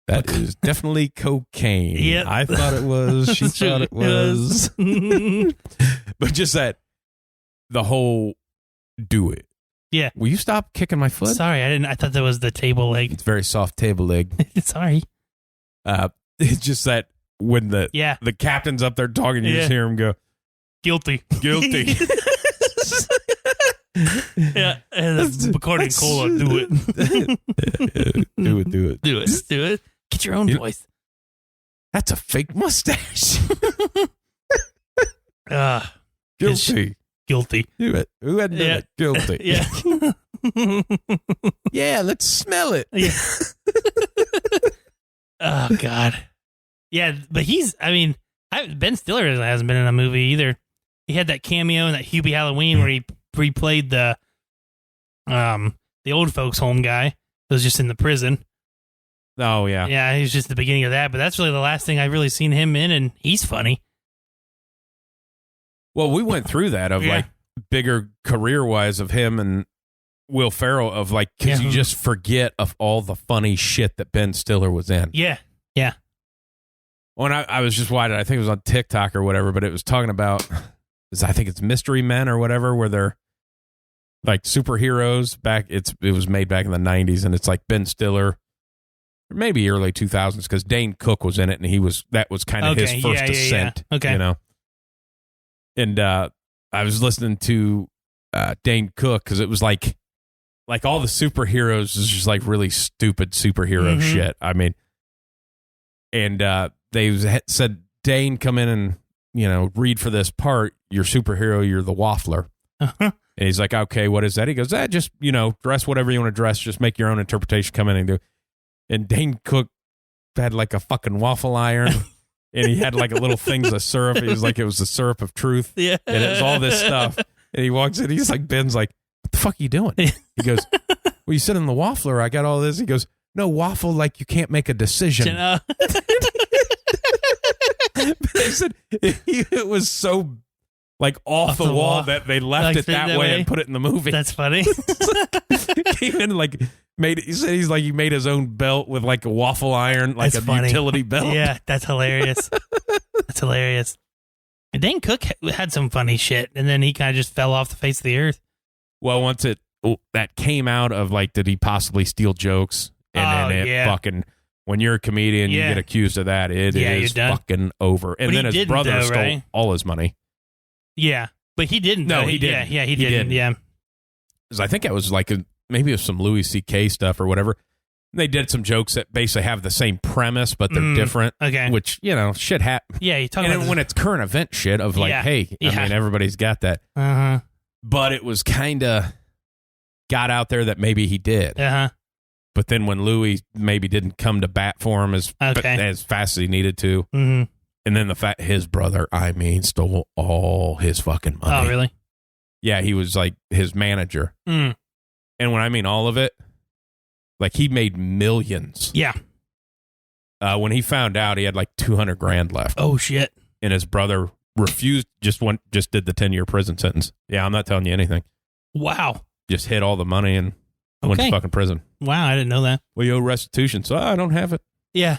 That is definitely cocaine. Yep. I thought it was. She thought it was. But just that, the whole do it. Yeah. Will you stop kicking my foot? Sorry, I didn't. I thought that was the table leg. It's very soft table leg. Sorry. It's just that when the captain's up there talking, you just hear him go, guilty. Guilty. Yeah. And according to Cola, do it. Do it. Do it. Do it. Get your own voice. That's a fake mustache. Guilty. Guilty. Do it. Who hadn't done it? Guilty. Yeah. Yeah, let's smell it. Yeah. Oh, God. Yeah, but Ben Stiller hasn't been in a movie either. He had that cameo in that Hubie Halloween where he replayed the old folks home guy who was just in the prison. Oh, yeah. Yeah, he was just the beginning of that, but that's really the last thing I've really seen him in, and he's funny. Well, we went through that of like bigger career-wise of him and Will Ferrell of like, because you just forget of all the funny shit that Ben Stiller was in. Yeah, yeah. When I was just watching, I think it was on TikTok or whatever, but it was talking about, I think it's Mystery Men or whatever, where they're like superheroes back. It was made back in the 90s, and it's like Ben Stiller, or maybe early 2000s, because Dane Cook was in it, and that was kind of his first ascent. Yeah. Okay. You know? And I was listening to Dane Cook, because it was like all the superheroes is just like really stupid superhero shit. I mean, and they said, Dane, come in and, read for this part. Your superhero, you're the waffler. And he's like, okay, what is that? He goes, just, dress whatever you want to dress. Just make your own interpretation. Come in and do. And Dane Cook had like a fucking waffle iron. And he had like a little things of syrup. He was like, it was the syrup of truth. Yeah. And it was all this stuff. And he walks in. He's like, Ben's like, what the fuck are you doing? He goes, well, you sit in the waffler. I got all this. He goes, no, waffle like you can't make a decision. They said it was so like off the wall that they left it that way and put it in the movie. That's funny. Came in like he said he made his own belt with like a waffle iron, like that's a funny. utility belt. Yeah, that's hilarious. That's hilarious. And Dane Cook had some funny shit, and then he kind of just fell off the face of the earth. Well, once that came out of like, did he possibly steal jokes? And then it fucking, when you're a comedian, you get accused of that. It is fucking over. And then his brother stole all his money. Yeah, but he didn't. No, he didn't. Yeah, he didn't. Yeah. Because I think it was like maybe it was some Louis C.K. stuff or whatever. They did some jokes that basically have the same premise, but they're different. Okay. Which, shit happens. Yeah, you talk about when it's current event shit of like, hey, I mean, everybody's got that. Uh-huh. But it was kind of got out there that maybe he did. Uh-huh. But then when Louis maybe didn't come to bat for him as fast as he needed to, and then the fact his brother, stole all his fucking money. Oh, really? Yeah, he was like his manager. Mm. And when I mean all of it, like he made millions. Yeah. When he found out, he had like $200,000 left. Oh shit! And his brother refused. Just did the 10-year prison sentence. Yeah, I'm not telling you anything. Wow. Just hid all the money and went to fucking prison. Wow, I didn't know that. Well, you owe restitution, so I don't have it. Yeah.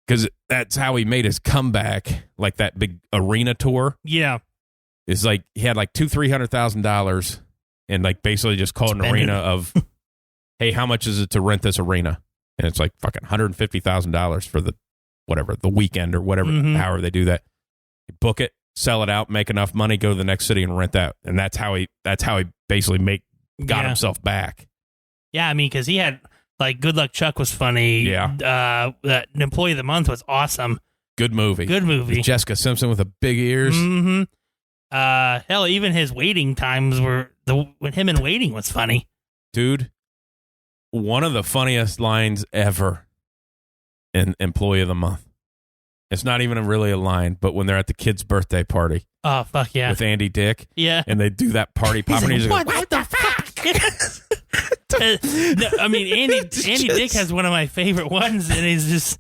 Because that's how he made his comeback, like that big arena tour. Yeah. It's like he had like $200,000-$300,000 and like basically just called an arena of, hey, how much is it to rent this arena? And it's like fucking $150,000 for the weekend or whatever, however they do that. You book it, sell it out, make enough money, go to the next city and rent that. And that's how he basically got himself back. Yeah, I mean, because he had like Good Luck Chuck was funny. Yeah. That Employee of the Month was awesome. Good movie. With Jessica Simpson with the big ears. Mm-hmm. Hell, even his waiting times when him in Waiting was funny. Dude, one of the funniest lines ever in Employee of the Month. It's not even really a line, but when they're at the kid's birthday party. Oh, fuck yeah. With Andy Dick. Yeah. And they do that party pop. He's like, what the fuck? No, I mean, Andy Dick has one of my favorite ones, and he's just,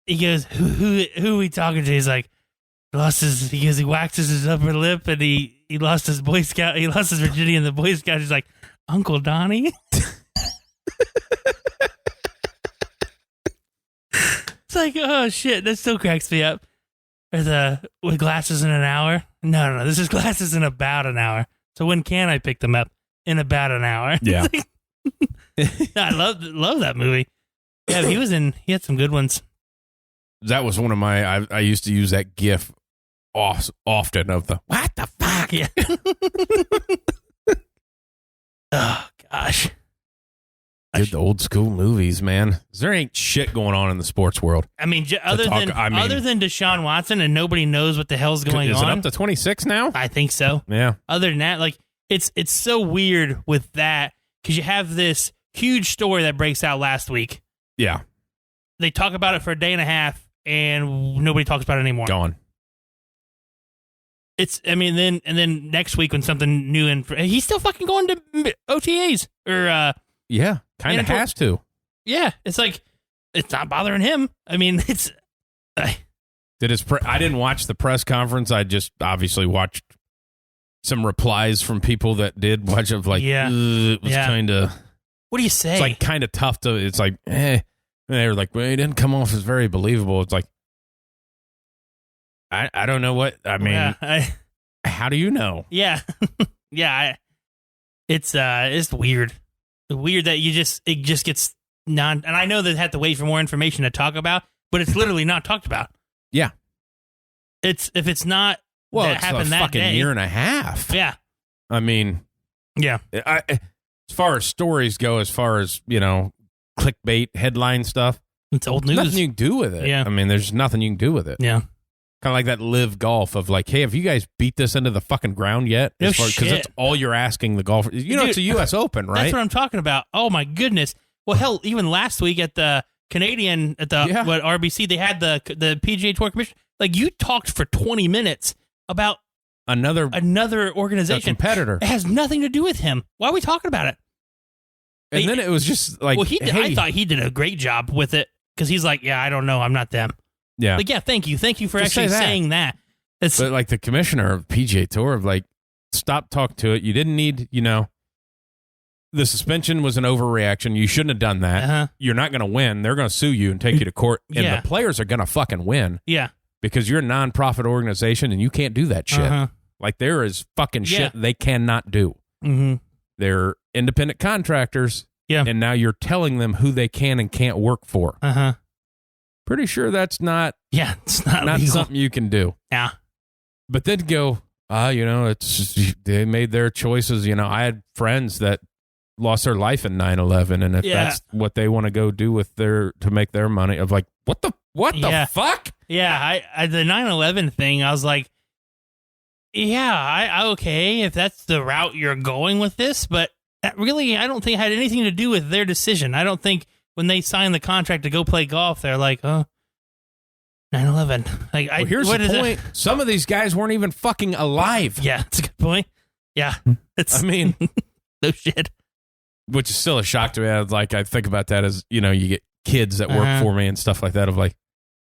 he goes, who are we talking to? He's like, he waxes his upper lip, and he lost his Boy Scout. He lost his virginity in the Boy Scout. He's like, Uncle Donnie. It's like, oh shit, that still cracks me up. Or with glasses in an hour. No. This is glasses in about an hour. So when can I pick them up? In about an hour. Yeah. I love that movie. Yeah, he had some good ones. That was one of my, I used to use that GIF often of the, what the fuck? Yeah. Oh, gosh. Dude, the old school movies, man. There ain't shit going on in the sports world. I mean, other than Deshaun Watson, and nobody knows what the hell's going on. Is it up to 26 now? I think so. Yeah. Other than that, like, it's so weird with that, because you have this huge story that breaks out last week. Yeah. They talk about it for a day and a half, and nobody talks about it anymore. Gone. Then next week when something new, and he's still fucking going to OTAs or yeah, kind of has to. Yeah, it's like it's not bothering him. I mean, it's. I didn't watch the press conference. I just obviously watched some replies from people that did watch of like. Yeah, it was kind of. What do you say? It's like kind of tough to. It's like, And they were like, well, he didn't come off as very believable. It's like. I don't know what I mean. How do you know? Yeah, yeah. It's weird. Weird that it just gets and I know they had to wait for more information to talk about, but it's literally not talked about. Yeah, if it's not that happened that fucking year and a half. Yeah, I mean, yeah. As far as stories go, as far as clickbait headline stuff, it's old news. Nothing you can do with it. Yeah, I mean, there's nothing you can do with it. Yeah. Kind of like that live golf of like, hey, have you guys beat this into the fucking ground yet? Because that's all you're asking the golfer. Dude, it's a U.S. Open, right? That's what I'm talking about. Oh, my goodness. Well, hell, even last week at the Canadian, at the RBC, they had the PGA Tour Commission. Like, you talked for 20 minutes about another organization. Competitor. It has nothing to do with him. Why are we talking about it? And then it was just like, well, I thought he did a great job with it because he's like, yeah, I don't know. I'm not them. Yeah. Like, yeah, thank you for just actually saying that. But like the commissioner of PGA Tour of like, stop talking to it. You didn't need, the suspension was an overreaction. You shouldn't have done that. Uh-huh. You're not going to win. They're going to sue you and take you to court. And the players are going to fucking win. Yeah. Because you're a non-profit organization and you can't do that shit. Uh-huh. Like there is fucking shit they cannot do. Mm-hmm. They're independent contractors. Yeah. And now you're telling them who they can and can't work for. Uh-huh. Pretty sure that's not. Yeah, it's not something you can do. Yeah, but then go. They made their choices. I had friends that lost their life in 9/11, and if that's what they want to go do to make their money, of like, what the fuck? Yeah, I the 9/11 thing. I was like, yeah, I okay if that's the route you're going with this, but that really, I don't think it had anything to do with their decision. I don't think. When they signed the contract to go play golf, they're like, oh, 9/11. Like, here's the point. Some of these guys weren't even fucking alive. Yeah, that's a good point. Yeah. No shit. Which is still a shock to me. I think about that as, you get kids that work for me and stuff like that of like,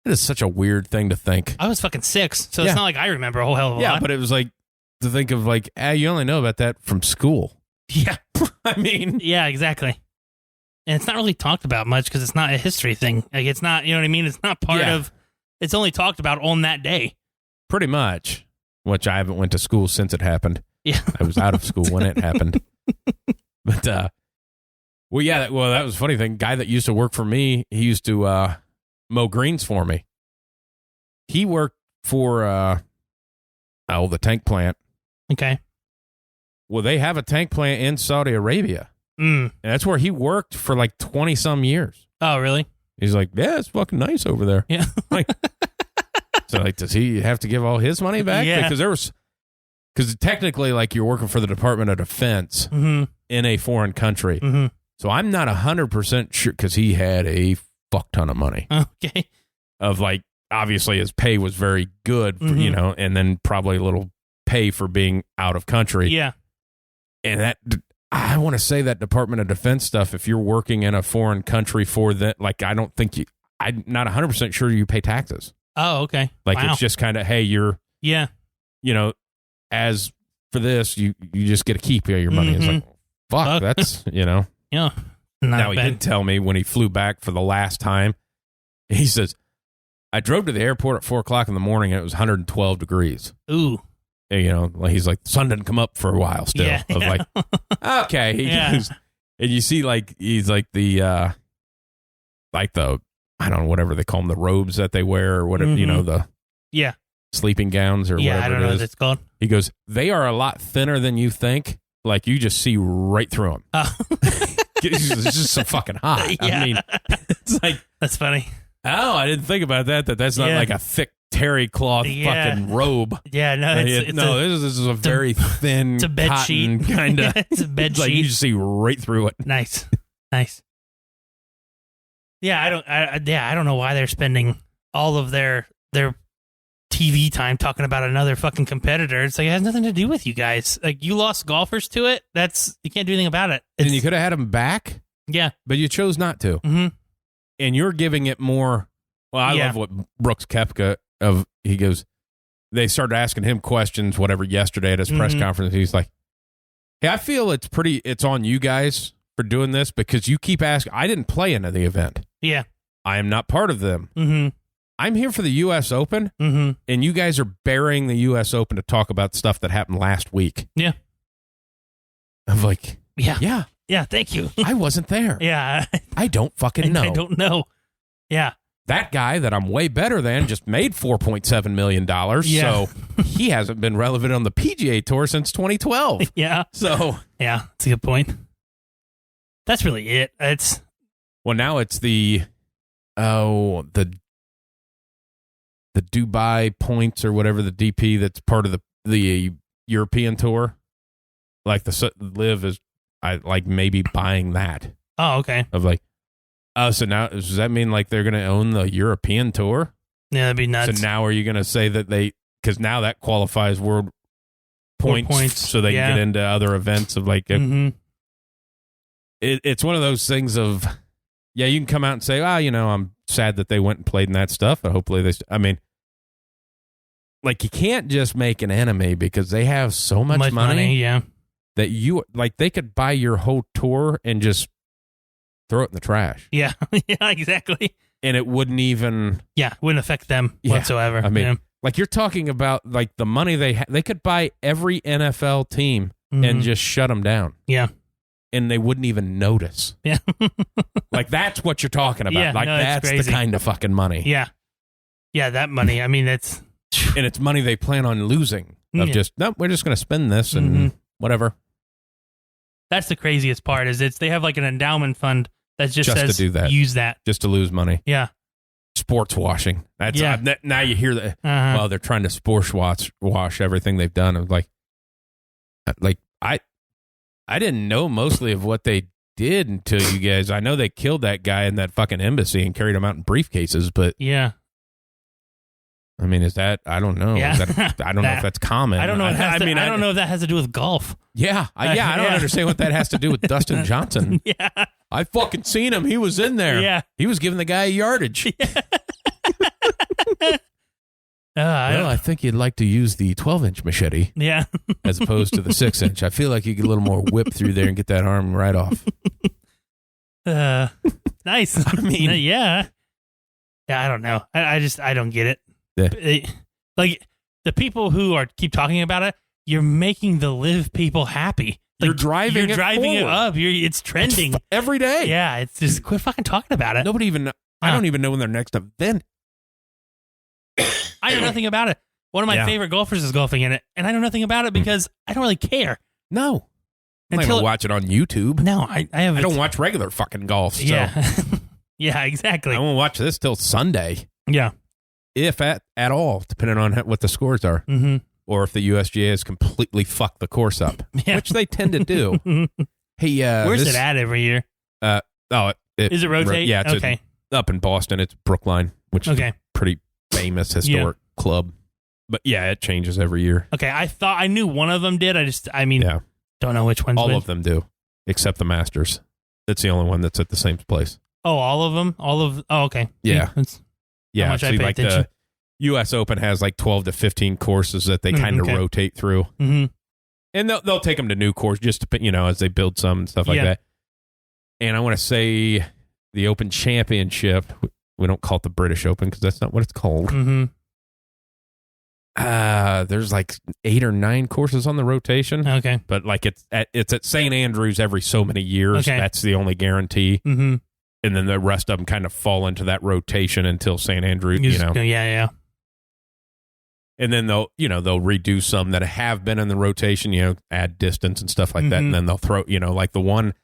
it is such a weird thing to think. I was fucking 6, so it's not like I remember a whole hell of a lot. Yeah, but it was like, to think of like, you only know about that from school. Yeah. I mean. Yeah, exactly. And it's not really talked about much because it's not a history thing. Like, it's not, you know what I mean? It's not part of, it's only talked about on that day. Pretty much, which I haven't went to school since it happened. Yeah. I was out of school when it happened. But, that was a funny thing. Guy that used to work for me, he used to mow greens for me. He worked for, the tank plant. Okay. Well, they have a tank plant in Saudi Arabia. And that's where he worked for like 20 some years. Oh, really? He's like, yeah, it's fucking nice over there. Yeah. So like, does he have to give all his money back? Yeah. Because technically, like, you're working for the Department of Defense in a foreign country. Mm-hmm. So I'm not 100% sure, because he had a fuck ton of money. Okay. Of like, obviously his pay was very good, for, and then probably a little pay for being out of country. Yeah. And that, I want to say that Department of Defense stuff, if you're working in a foreign country for that, like, I'm not 100% sure you pay taxes. Oh, okay. Like wow. it's just kind of, hey, you're, you know, as for this, you just get to keep your money. It's like, fuck, that's, Yeah. Now, he bad. did tell me when he flew back for the last time, he says, I drove to the airport at 4 o'clock in the morning and it was 112 degrees. Ooh. And, he's like, the sun didn't come up for a while still. Yeah. I was like, okay. He goes, and you see, like, he's like the, I don't know, whatever they call them, the robes that they wear or whatever, the sleeping gowns or whatever I don't know what it's called. He goes, they are a lot thinner than you think. Like, you just see right through them. Oh. It's just so fucking hot. Yeah. I mean, it's like, that's funny. Oh, I didn't think about that. That's not like a thick terry cloth fucking robe. Yeah, no, this is a very thin, it's a bed sheet kind of. It's a bed sheet. Like you just see right through it. Nice. Yeah, I don't know why they're spending all of their TV time talking about another fucking competitor. It's like it has nothing to do with you guys. Like you lost golfers to it. You can't do anything about it. And you could have had them back. Yeah, but you chose not to. Mm-hmm. And you're giving it more. Well, I love what Brooks Koepka he goes. They started asking him questions, whatever, yesterday at his press conference. He's like, "Hey, I feel it's on you guys for doing this because you keep asking. I didn't play into the event. Yeah, I am not part of them. Mm-hmm. I'm here for the U.S. Open, and you guys are burying the U.S. Open to talk about stuff that happened last week. Yeah, I'm like, yeah. Thank you. I wasn't there. Yeah, I don't fucking know. I don't know. Yeah, that guy that I'm way better than just made $4.7 million. Yeah. So he hasn't been relevant on the PGA Tour since 2012. Yeah. So yeah, that's a good point. That's really it. Now it's the Dubai points or whatever, the DP that's part of the European Tour. Like the Live is maybe buying that. Oh, okay. Of like, so now does that mean like they're going to own the European Tour? Yeah, that'd be nuts. So now are you going to say that because now that qualifies world points so they can get into other events of like, it's one of those things of, yeah, you can come out and say, I'm sad that they went and played in that stuff. But hopefully like you can't just make an enemy because they have so much money. Yeah. That they could buy your whole tour and just throw it in the trash. Yeah, yeah, exactly. And it wouldn't even... Yeah, wouldn't affect them whatsoever. I mean, like you're talking about like the money they could buy every NFL team and just shut them down. Yeah. And they wouldn't even notice. Yeah. Like that's what you're talking about. Yeah, that's the kind of fucking money. Yeah. Yeah, that money. I mean, that's... And it's money they plan on losing. We're just going to spend this and whatever. That's the craziest part is they have like an endowment fund that just says to do that. Use that. Just to lose money. Yeah. Sports washing. That's now you hear that. Well, they're trying to sports wash everything they've done. Like I didn't know mostly of what they did until you guys. I know they killed that guy in that fucking embassy and carried him out in briefcases, but yeah. I mean, is that? I don't know. Yeah. I don't know if that's common. I don't know. I don't know if that has to do with golf. Yeah, I don't understand what that has to do with Dustin Johnson. Yeah, I fucking seen him. He was in there. Yeah, he was giving the guy a yardage. Yeah. I think you'd like to use the 12-inch machete. Yeah, as opposed to the 6-inch. I feel like you get a little more whip through there and get that arm right off. Nice. I mean, yeah. I don't know. I don't get it. Yeah. Like the people who keep talking about it, you're making the live people happy. Like, you're driving it up. It's trending every day. Yeah, it's just quit fucking talking about it. Nobody even. I don't even know when their next event. I know nothing about it. One of my favorite golfers is golfing in it, and I know nothing about it because I don't really care. No, I'm not gonna watch it on YouTube. No, I don't watch regular fucking golf. So. Yeah, yeah, exactly. I won't watch this till Sunday. Yeah. If at all, depending on what the scores are, or if the USGA has completely fucked the course up, which they tend to do. Hey, where's it at every year? Is it rotate? Yeah, it's okay. Up in Boston. It's Brookline, which is a pretty famous historic club. But yeah, it changes every year. Okay, I knew one of them did. Don't know which ones. All of them do, except the Masters. It's the only one that's at the same place. Oh, all of them? Oh, okay. Yeah. How much I pay attention. U.S. Open has like 12 to 15 courses that they kind of rotate through. Mm-hmm. And they'll take them to new courses just to, as they build some and stuff like that. And I want to say the Open Championship, we don't call it the British Open because that's not what it's called. Mm-hmm. There's like 8 or 9 courses on the rotation. Okay. But like it's at St. Andrews every so many years. Okay. That's the only guarantee. Mm-hmm. And then the rest of them kind of fall into that rotation until St. Andrews, Yeah. And then they'll redo some that have been in the rotation, add distance and stuff like that. And then they'll throw, like the one,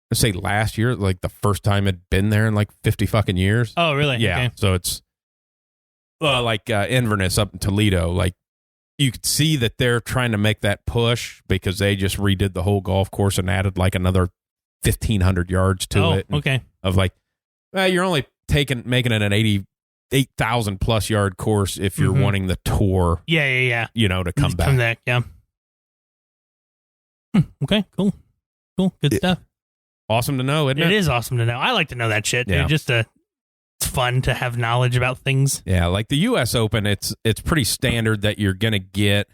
let's say last year, like the first time it'd been there in like 50 fucking years. Oh, really? Yeah. Okay. So it's like Inverness up in Toledo. Like you could see that they're trying to make that push because they just redid the whole golf course and added like another 1,500 yards to it. Okay. Of like, you're only making it an 8,000 plus yard course if you're wanting the tour. Yeah. To come back. Come back, yeah. Okay, cool. Good stuff. Awesome to know, isn't it? It is awesome to know. I like to know that shit. Yeah. It's fun to have knowledge about things. Yeah, like the U.S. Open, it's pretty standard that you're going to get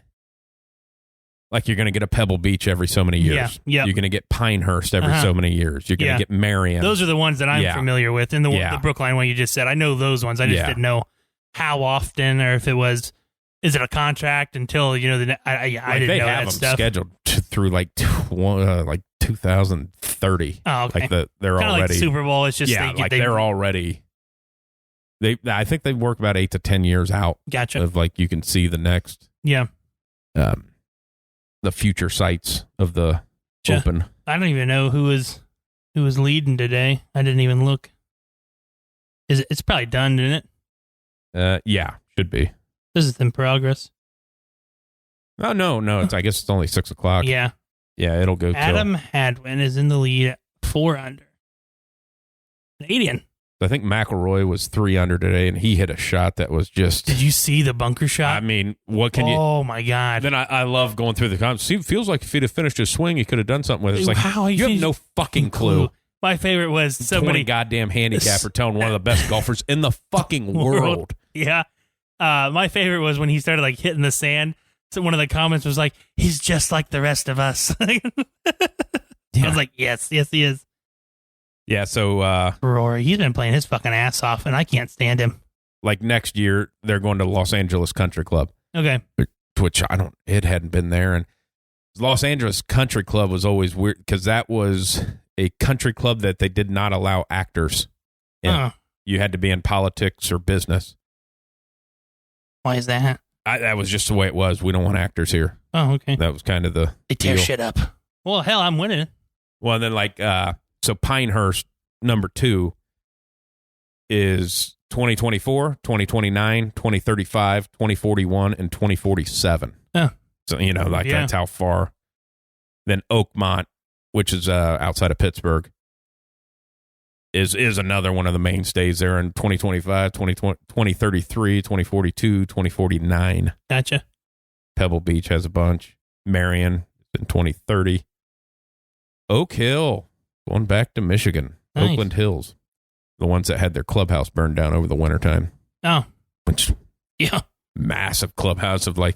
a Pebble Beach every so many years. Yeah. You're going to get Pinehurst every so many years. You're going to get Marion. Those are the ones that I'm familiar with. And the Brookline one you just said, I know those ones. I just didn't know how often or if it was, is it a contract until, I didn't know that them stuff. Scheduled through like 2030. Oh, okay. Like they're kind of already. Like Super Bowl. It's just they're already. I think they work about 8 to 10 years out. Gotcha. Of like you can see the next. Yeah. The future sites of the Open. I don't even know who was leading today. I didn't even look. It's probably done, isn't it? Yeah, should be. This is in progress. Oh no! I guess it's only 6 o'clock. Yeah, it'll go. Adam Hadwin is in the lead at 4 under. Canadian. I think McIlroy was 3 under today, and he hit a shot that was just. Did you see the bunker shot? I mean, what can you? Oh my god! Then I love going through the comments. See, it feels like if he'd have finished his swing, he could have done something with it. It's like how you have no fucking clue. My favorite was somebody goddamn handicapper telling one of the best golfers in the fucking world. Yeah, my favorite was when he started like hitting the sand. So one of the comments was like, "He's just like the rest of us." I was like, "Yes, he is." Yeah, so Rory, he's been playing his fucking ass off, and I can't stand him. Like next year, they're going to Los Angeles Country Club. Okay, which it hadn't been there, and Los Angeles Country Club was always weird because that was a country club that they did not allow actors in. You had to be in politics or business. Why is that? That was just the way it was. We don't want actors here. Oh, okay. That was kind of the They tear shit up. Well, hell, I'm winning. Well, and then so Pinehurst number 2 is 2024, 2029, 2035, 2041, and 2047. Oh. So, that's how far. Then Oakmont, which is outside of Pittsburgh, is another one of the mainstays there in 2025, 2033, 2042, 2049. Gotcha. Pebble Beach has a bunch. Marion in 2030. Oak Hill, going back to Michigan. Nice. Oakland Hills, the ones that had their clubhouse burned down over the wintertime. Oh. Which, yeah. Massive clubhouse of like,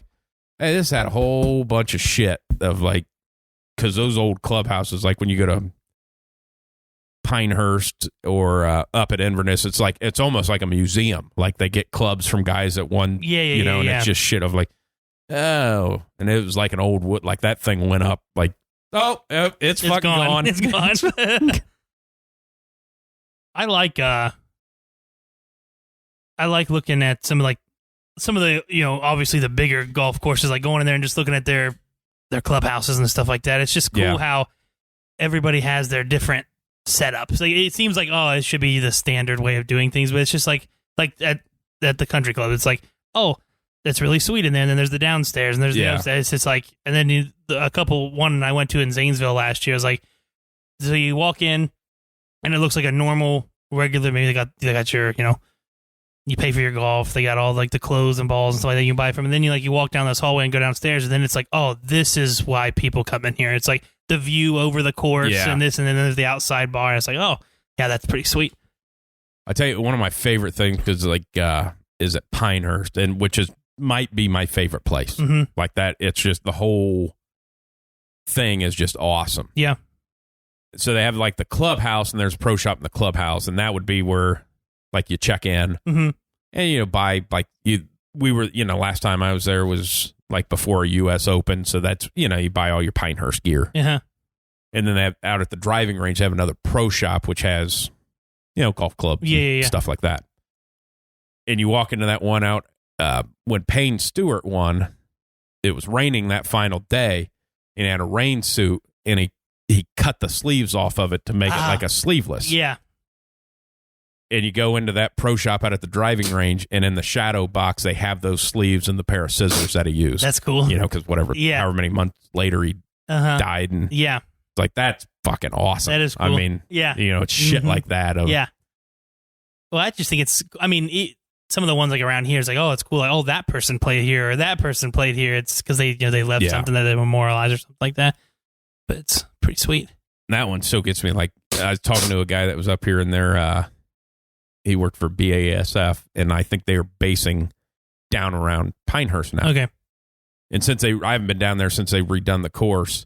hey, this had a whole bunch of shit of like, because those old clubhouses, like when you go to Pinehurst or up at Inverness, it's almost like a museum. Like they get clubs from guys that won, and it's just shit of like, oh, and it was like an old wood, like that thing went up, like, oh, it's fucking gone. It's gone. I like looking at some of the, obviously the bigger golf courses, like going in there and just looking at their clubhouses and stuff like that. It's just cool how everybody has their different setups. Like it seems like, oh, it should be the standard way of doing things, but it's just like at the country club, it's like, oh, that's really sweet in there. And then there's the downstairs and there's the upstairs. It's just like, and then one I went to in Zanesville last year was like, so you walk in and it looks like a normal, regular, maybe they got your, you pay for your golf. They got all like the clothes and balls and stuff like that you can buy from. And then you walk down this hallway and go downstairs. And then it's like, oh, this is why people come in here. It's like the view over the course and this, and then there's the outside bar. And it's like, oh, yeah, that's pretty sweet. I tell you, one of my favorite things, because like is at Pinehurst, and which might be my favorite place. Mm-hmm. Like that, it's just the whole thing is just awesome. Yeah. So they have like the clubhouse, and there's a pro shop in the clubhouse, and that would be where like you check in, mm-hmm. and buy like we were last time I was there was like before a U.S. Open, so that's you buy all your Pinehurst gear. Uh-huh. And then they have, out at the driving range, they have another pro shop which has golf clubs, stuff like that. And you walk into that one out when Payne Stewart won. It was raining that final day, and he had a rain suit, and he cut the sleeves off of it to make it like a sleeveless. Yeah. And you go into that pro shop out at the driving range, and in the shadow box, they have those sleeves and the pair of scissors that he used. That's cool. Because however many months later he died. And yeah. It's like, that's fucking awesome. That is cool. I mean, it's shit mm-hmm. like that. Yeah. Well, I just think it's, some of the ones like around here is like, oh, it's cool. Like, oh, that person played here or that person played here. It's because they left something that they memorialized or something like that. But it's pretty sweet. That one still gets me. Like, I was talking to a guy that was up here in there. He worked for BASF, and I think they are basing down around Pinehurst now. Okay. And I haven't been down there since they've redone the course,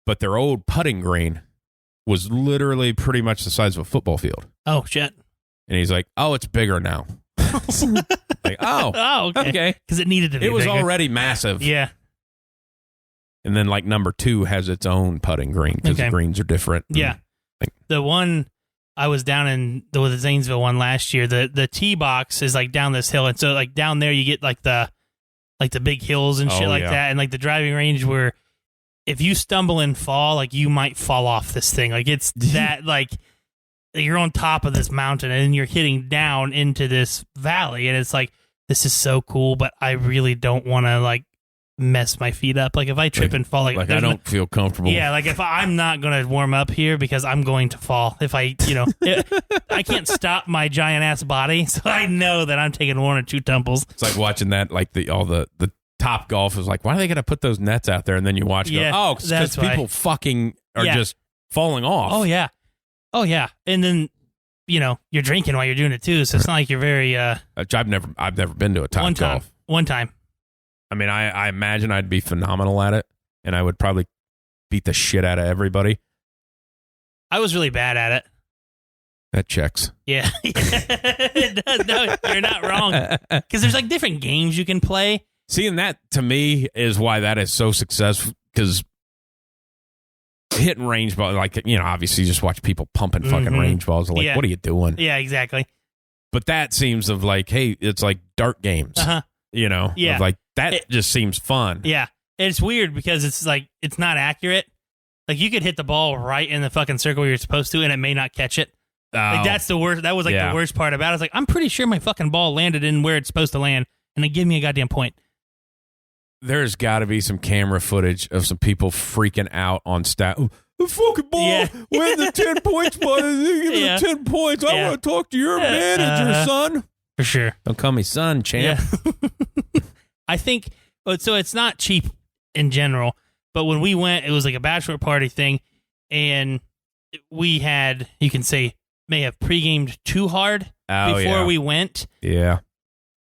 but their old putting green was literally pretty much the size of a football field. Oh, shit. And he's like, oh, it's bigger now. Like, okay. Because it needed to be It was bigger. already massive. Yeah. And then, like, number 2 has its own putting green because the greens are different. Yeah. The one I was down in the Zanesville one last year, the tee box is, like, down this hill. And so, like, down there you get, like, the big hills and shit like that. And, like, the driving range where if you stumble and fall, like, you might fall off this thing. Like, it's that, like, you're on top of this mountain and you're hitting down into this valley. And it's like, this is so cool, but I really don't want to, like, mess my feet up. Like, if I trip and fall, like I don't feel comfortable. Yeah, like, if I'm not going to warm up here because I'm going to fall. If I, I can't stop my giant ass body, so I know that I'm taking 1 or 2 tumbles. It's like watching that, like, the Top Golf is like, why are they going to put those nets out there? And then you watch, because people fucking are just falling off. Oh yeah. And then, you're drinking while you're doing it too, so it's not like you're very. I've never been to a Top Golf. One time. I mean, I imagine I'd be phenomenal at it, and I would probably beat the shit out of everybody. I was really bad at it. That checks. Yeah. It does. No, you're not wrong. Because there's, like, different games you can play. Seeing that, to me, is why that is so successful, because hitting range ball, like, obviously you just watch people pumping fucking range balls. Like, what are you doing? Yeah, exactly. But that seems of like, hey, it's like dart games. Uh-huh. Of like, that just seems fun. Yeah. It's weird because it's like, it's not accurate. Like, you could hit the ball right in the fucking circle you're supposed to, and it may not catch it. Like, that's the worst. That was like the worst part about it. I was like, I'm pretty sure my fucking ball landed in where it's supposed to land, and they give me a goddamn point. There's got to be some camera footage of some people freaking out on stat. The fucking ball win the 10 points, buddy. Give me the 10 points. I want to talk to your manager, son. For sure. Don't call me son, champ. Yeah. I think, so it's not cheap in general, but when we went, it was like a bachelor party thing, and we had, you can say, may have pre-gamed too hard before we went. Yeah.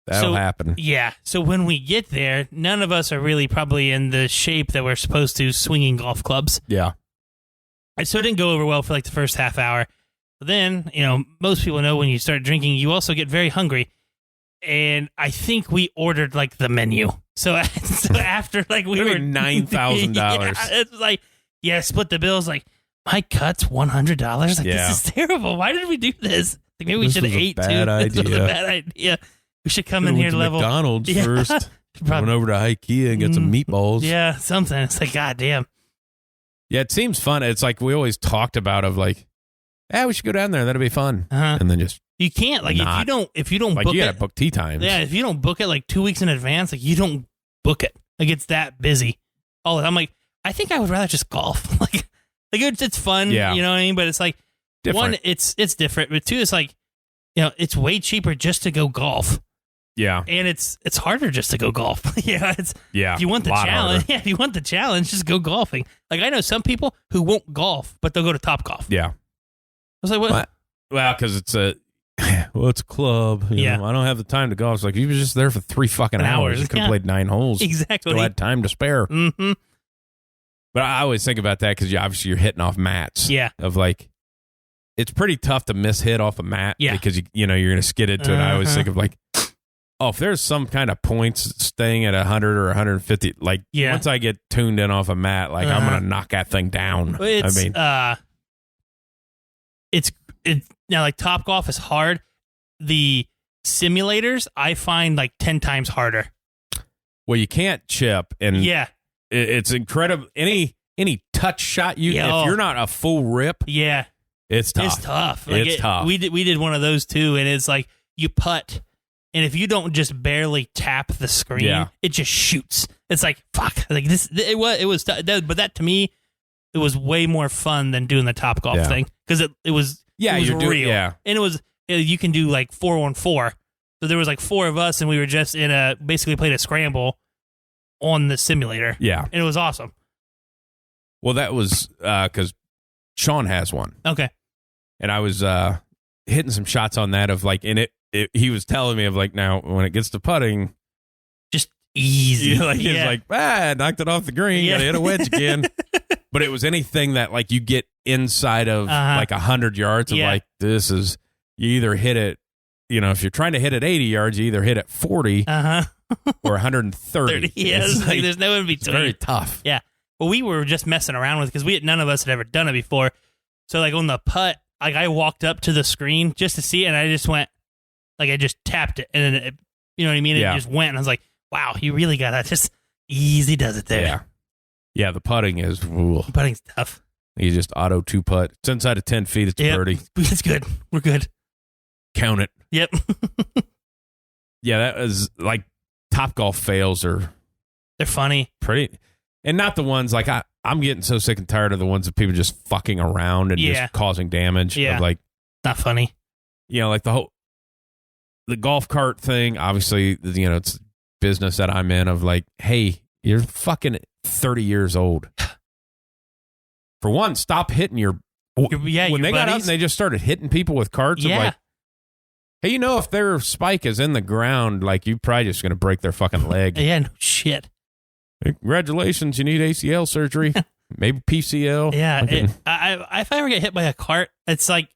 That'll happen. Yeah. So when we get there, none of us are really probably in the shape that we're supposed to swinging golf clubs. Yeah. And so it didn't go over well for like the first half hour. But then, most people know when you start drinking, you also get very hungry. And I think we ordered like the menu. So after like we were $9,000. Yeah, it's like, split the bills. Like, my cut's $100. Like, this is terrible. Why did we do this? Like, maybe we should have ate too. This was a bad idea. We should come in here level McDonald's first. Went over to IKEA and get some meatballs. Yeah, something. It's like, goddamn. Yeah, it seems fun. It's like we always talked about of like, we should go down there. That'll be fun. And then just you can't like if you don't like book you it, gotta book tee times. Yeah, if you don't book it like 2 weeks in advance, like you don't book it. Like it's that busy. I'm like, I think I would rather just golf. like it's fun. Yeah. You know what I mean? But it's like different. One, it's different. But two, it's like it's way cheaper just to go golf. Yeah. And it's harder just to go golf. If you want the challenge, harder. if you want the challenge, just go golfing. Like I know some people who won't golf, but they'll go to Top Golf. Yeah. I was like, what? Well, because it's well, it's a club. You know, I don't have the time to golf. It's like, you were just there for 3 fucking hours. You could have played 9 holes. Exactly. Still had time to spare. Mm-hmm. But I always think about that because obviously you're hitting off mats. Yeah. Of like, it's pretty tough to miss hit off a mat. Yeah. Because, you're going to skid into it. I always think of like, oh, if there's some kind of points staying at 100 or 150, like once I get tuned in off a mat, like I'm going to knock that thing down. It's now like Topgolf is hard. The simulators I find like 10 times harder. Well, you can't chip, and it's incredible. Any touch shot if you're not a full rip, it's tough. It's tough. Like it's tough. We did one of those too, and it's like you putt, and if you don't just barely tap the screen, it just shoots. It's like fuck. Like this, it was, but that to me, it was way more fun than doing the Topgolf thing because it was real. And it was you can do like 4-on-4. So there was like 4 of us, and we were just basically played a scramble on the simulator. Yeah, and it was awesome. Well, that was because Sean has one. Okay, and I was hitting some shots on that of like, and he was telling me of like, now when it gets to putting, just easy. He's like, knocked it off the green. Got to hit a wedge again. But it was anything that like you get inside of like 100 yards of like, this is, you either hit it, if you're trying to hit it 80 yards, you either hit it 40 or 130. Yes, like, there's no in between. It's very tough. Yeah. Well, we were just messing around with it because none of us had ever done it before. So like on the putt, like I walked up to the screen just to see it, and I just went, like I just tapped it, and then it, you know what I mean? It just went, and I was like, wow, you really got that. Just easy does it there. Yeah. Yeah, the putting is, putting's tough. You just auto 2-putt. It's inside of 10 feet. It's birdie. It's good. We're good. Count it. Yep. Yeah, that was like Topgolf fails they're funny. Pretty. And not the ones like I'm getting so sick and tired of the ones of people just fucking around and just causing damage. Yeah. Of like, not funny. Like the golf cart thing, obviously, it's business that I'm in of like, hey, you're fucking 30 years old. For one, stop hitting when they got up and they just started hitting people with carts. Of like, hey, if their spike is in the ground, like you're probably just going to break their fucking leg. Yeah, no shit. Hey, congratulations, you need ACL surgery, maybe PCL. Yeah, if I ever get hit by a cart, it's like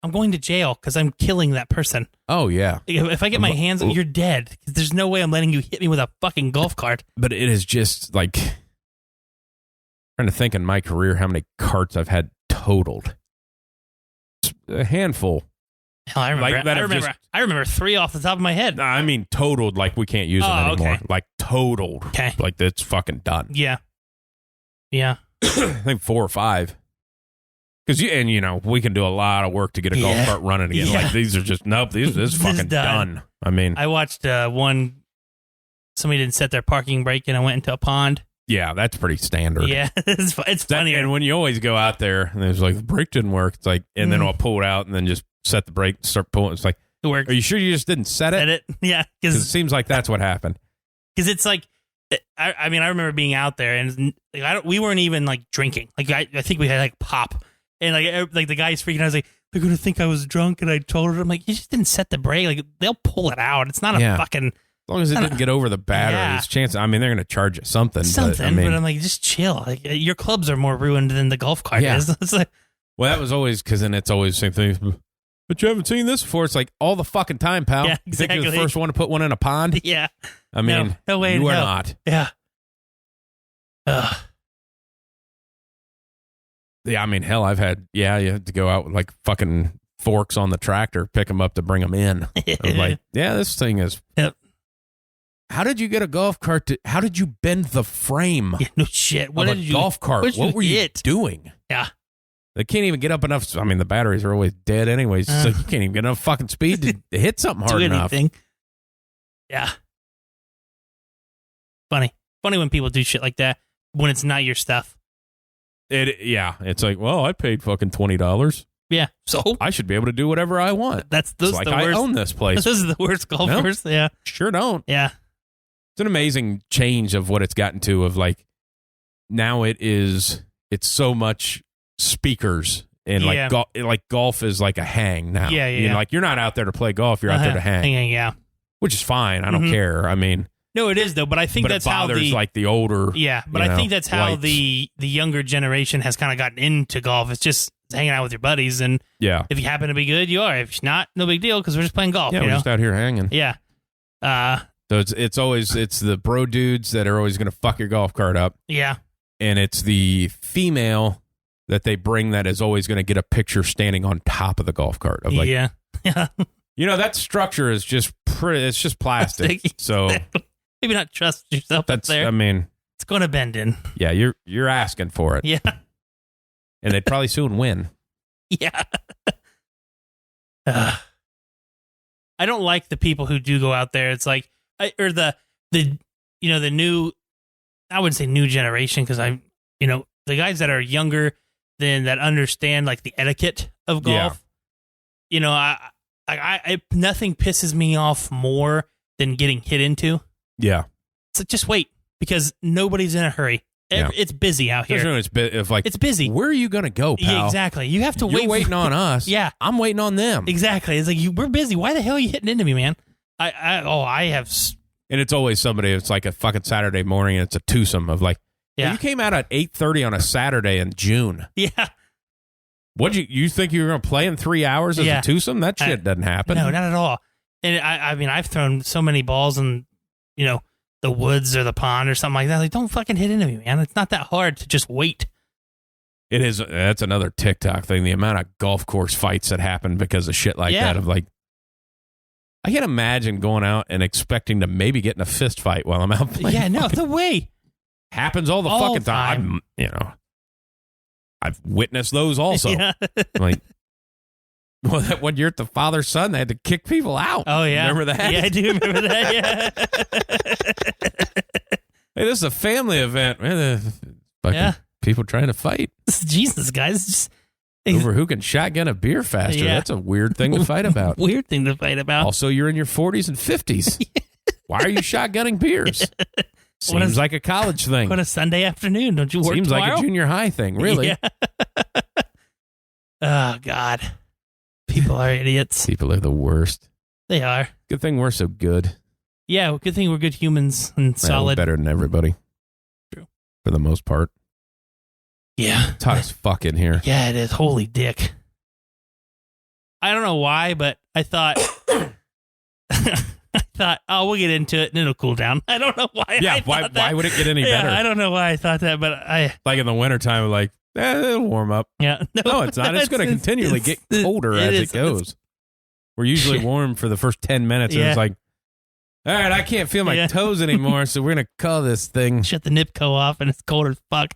I'm going to jail because I'm killing that person. Oh, yeah. If I get my hands on you're dead. There's no way I'm letting you hit me with a fucking golf cart. But it is just like, trying to think in my career how many carts I've had totaled. It's a handful. Hell, I remember 3 off the top of my head. I mean totaled, like we can't use them anymore. Okay. Like totaled. Okay. Like it's fucking done. Yeah. Yeah. I think 4 or 5. Because we can do a lot of work to get a golf cart running again. Like these are just this is fucking done. I mean, I watched somebody didn't set their parking brake and I went into a pond. Yeah, that's pretty standard. Yeah, it's funny. And when you always go out there and there's like the brake didn't work, it's like, and then I'll pull it out and then just set the brake and start pulling. It's like, it worked. Are you sure you just didn't set it? Yeah, because it seems like that's what happened. Because it's like, I remember being out there and we weren't even like drinking. Like I think we had like pop. And like the guy's freaking out. I was like, they're gonna think I was drunk, and I told her, I'm like, you just didn't set the brake. Like they'll pull it out. It's not a fucking. As long as it didn't get over the batteries, chance. I mean, they're gonna charge you something. But I'm like, just chill. Like your clubs are more ruined than the golf cart is. It's like, well, that was always because then it's always the same thing. But you haven't seen this before. It's like all the fucking time, pal. Yeah, exactly. You think you're the first one to put one in a pond? Yeah. I mean, no way. You are not. Yeah. Yeah, I mean, hell, I've had, you had to go out with like fucking forks on the tractor, pick them up to bring them in. I'm like, this thing is. Yep. How did you get a golf cart how did you bend the frame? Yeah, no shit. What did you golf cart? What were you doing? Yeah. They can't even get up enough. I mean, the batteries are always dead anyways. So you can't even get enough fucking speed to hit something hard enough. Yeah. Funny when people do shit like that when it's not your stuff. It's like, well, I paid fucking $20. Yeah, so I should be able to do whatever I want. That's like I own this place. This is the worst golf course. Yeah, sure don't. Yeah, it's an amazing change of what it's gotten to. Of like now, it's so much speakers And like golf is like a hang now. Yeah. You know, like you're not out there to play golf. You're out there to hang. Yeah. Which is fine. I don't care. I mean, no, it is though. But I think that's how like the older. Yeah, but I think that's how the younger generation has kind of gotten into golf. It's just hanging out with your buddies, and if you happen to be good, you are. If you're not, no big deal because we're just playing golf. Yeah, we're just out here hanging. Yeah. So it's the bro dudes that are always going to fuck your golf cart up. Yeah. And it's the female that they bring that is always going to get a picture standing on top of the golf cart. Of like, yeah. You know, that structure is just it's just plastic. So maybe not trust yourself up there. I mean, it's going to bend in. Yeah, you're asking for it. Yeah. And they'd probably soon win. Yeah. I don't like the people who do go out there. It's like, the new, I wouldn't say new generation because the guys that are younger than that understand like the etiquette of golf. Yeah. You know, I nothing pisses me off more than getting hit into. Yeah. So just wait because nobody's in a hurry. Yeah. It's busy out here. It's busy. Where are you going to go, pal? Yeah, exactly. You have to wait. You're waiting on us. Yeah. I'm waiting on them. Exactly. It's like, we're busy. Why the hell are you hitting into me, man? I have. And it's always somebody, it's like a fucking Saturday morning and it's a twosome of like, yeah. You came out at 8:30 on a Saturday in June. Yeah. You think you were going to play in 3 hours as a twosome? That shit doesn't happen. No, not at all. And I mean, I've thrown so many balls in, the woods or the pond or something like that. Like, don't fucking hit into me, man. It's not that hard to just wait. It is. That's another TikTok thing. The amount of golf course fights that happen because of shit like that. Of like, I can't imagine going out and expecting to maybe get in a fist fight while I'm out playing. Yeah, no, the way. Happens all the fucking time. I've witnessed those also. Yeah. Like, well, that one year at the father-son, they had to kick people out. Oh, yeah. Remember that? Yeah, I do remember that, yeah. Hey, this is a family event, man. People trying to fight. Jesus, guys. Over who can shotgun a beer faster. Yeah. That's a weird thing to fight about. Weird thing to fight about. Also, you're in your 40s and 50s. Why are you shotgunning beers? Seems like a college thing. What a Sunday afternoon. Don't you work Seems tomorrow? Like a junior high thing, really. Yeah. Oh, God. People are idiots. People are the worst. They are. Good thing we're so good. Yeah, good thing we're good humans and solid. We're better than everybody. True. For the most part. Yeah. It's hot as fuck in here. Yeah, it is. Holy dick. I don't know why, but I thought... we'll get into it and it'll cool down. I don't know why. Yeah, why would it get any better? I don't know why I thought that, but like in the wintertime, like, it'll warm up. Yeah. No, it's not. It's going to continually get colder as it goes. We're usually warm for the first 10 minutes, and it's like, all right, I can't feel my toes anymore, so we're going to call this thing. Shut the NIPCO off, and it's cold as fuck.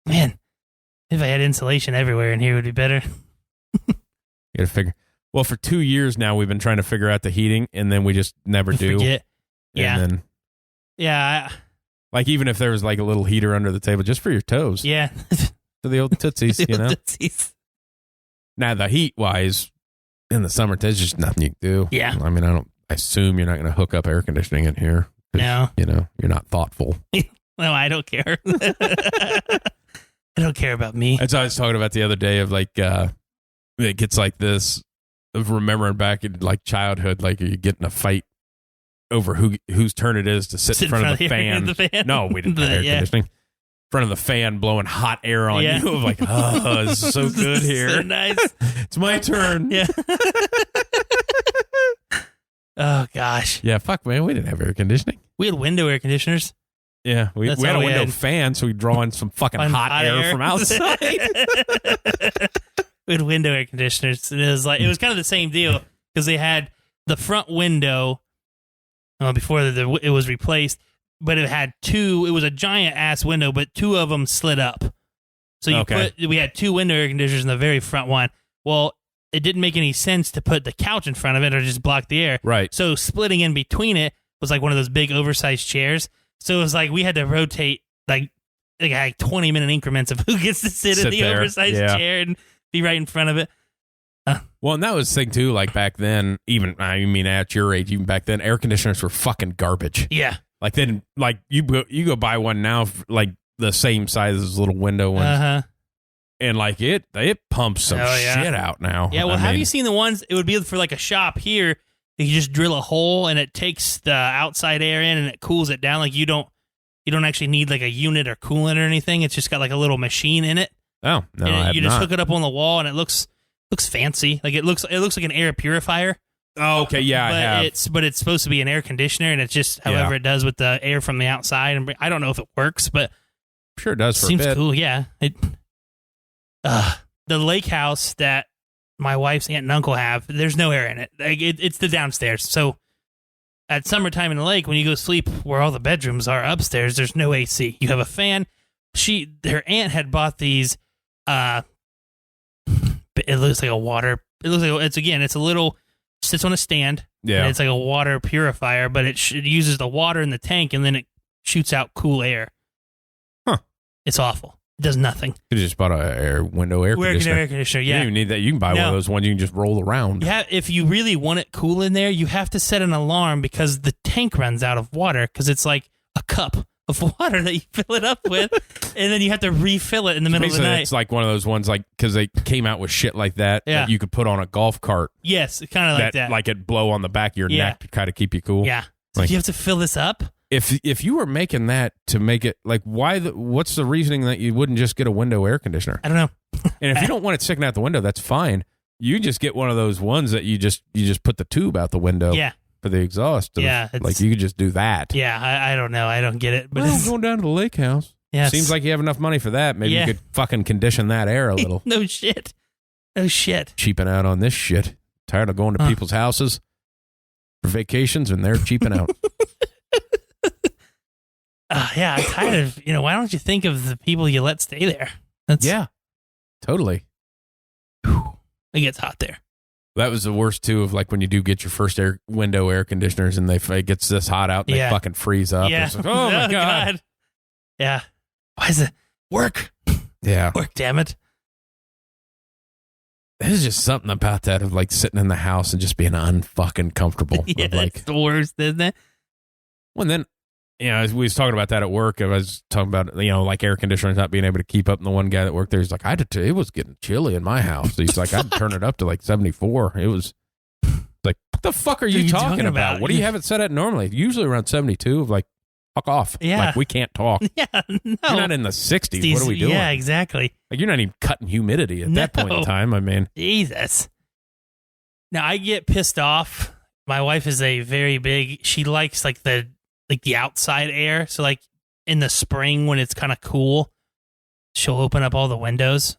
Man, if I had insulation everywhere in here, it would be better. You got to figure. Well, for 2 years now, we've been trying to figure out the heating, and then we just never do. Forget. Yeah. And then, like, even if there was like a little heater under the table, just for your toes. Yeah. For the old tootsies, Tootsies. Now, the heat-wise, in the summer, there's just nothing you can do. Yeah. I mean, I assume you're not going to hook up air conditioning in here. No. You're not thoughtful. No, I don't care. I don't care about me. That's what I was talking about the other day of like, it gets like this of remembering back in like childhood, like you get in a fight over whose turn it is to sit in front of the fan. No, we didn't have air conditioning. In front of the fan blowing hot air on you. I'm like, oh, this is so good here. So nice. It's my turn. Yeah. Oh, gosh. Yeah, fuck, man. We didn't have air conditioning. We had window air conditioners. Yeah, we had a window fan, so we draw in some fucking hot air from outside. We had window air conditioners. And it was kind of the same deal because they had the front window before it was replaced, but it had two. It was a giant ass window, but two of them slid up. So we had two window air conditioners in the very front one. Well, it didn't make any sense to put the couch in front of it or just block the air. Right. So splitting in between it was like one of those big oversized chairs. So it was like we had to rotate like 20-minute increments of who gets to sit in the there. Oversized chair and be right in front of it. Well, and that was the thing too, like back then, even, I mean, at your age, even back then, air conditioners were fucking garbage. Yeah. Like then, like you go buy one now, like the same size as a little window one. and like it pumps some shit out now. Yeah, well, have you seen the ones? It would be for like a shop here. You just drill a hole and it takes the outside air in and it cools it down. Like you don't actually need like a unit or coolant or anything. It's just got like a little machine in it. Oh no, and you just hook it up on the wall and it looks fancy. Like it looks like an air purifier. Oh, okay, yeah, but I have. It's supposed to be an air conditioner, and it's just however it does with the air from the outside. And I don't know if it works, but I'm sure it does. Seems a bit. Cool, yeah. The lake house that my wife's aunt and uncle have, there's no air in it. Like it's the downstairs. So at summertime in the lake, when you go sleep where all the bedrooms are upstairs, there's no AC. You have a fan. Her aunt had bought these. It looks like a water. It looks like it's a little. Sits on a stand. Yeah, and it's like a water purifier, but it uses the water in the tank and then it shoots out cool air. Huh? It's awful. It does nothing. You just bought a window air conditioner. Air conditioner. Yeah, you don't even need that. You can buy one of those ones you can just roll around. Yeah, if you really want it cool in there, you have to set an alarm because the tank runs out of water because it's like a cup of water that you fill it up with, and then you have to refill it in the middle of the night. It's like one of those ones, like because they came out with shit like that that you could put on a golf cart. Yes, kind of like that. Like it blow on the back of your neck to kind of keep you cool. Yeah, so you have to fill this up. If you were making that to make it like what's the reasoning that you wouldn't just get a window air conditioner? I don't know. And if you don't want it sticking out the window, that's fine. You just get one of those ones that you just put the tube out the window. Yeah. For the exhaust. Like you could just do that. Yeah, I don't know. I don't get it. But I'm going down to the lake house. Yes. Seems like you have enough money for that. Maybe you could fucking condition that air a little. No shit. Cheaping out on this shit. Tired of going to people's houses for vacations and they're cheaping out. Yeah, I'm tired of, why don't you think of the people you let stay there? Totally. It gets hot there. That was the worst too of like when you do get your first window air conditioners and it gets this hot out and they fucking freeze up. Yeah. It's like, oh my God. Yeah. Why is it work? Yeah. Work, damn it. There's just something about that of like sitting in the house and just being unfucking comfortable. Yeah, like, it's the worst, isn't it? Well, and then, we was talking about that at work. I was talking about, like air conditioners not being able to keep up. And the one guy that worked there, he's like, it was getting chilly in my house. He's like, I'd turn it up to like 74. It was like, what the fuck are you talking about? What do you have it set at normally? Usually around 72. Like, fuck off. Yeah. Like, we can't talk. Yeah, no. You're not in the 60s. What are we doing? Yeah, exactly. Like, you're not even cutting humidity at that point in time. I mean, Jesus. Now, I get pissed off. My wife is she likes like the outside air. So like in the spring when it's kind of cool, she'll open up all the windows.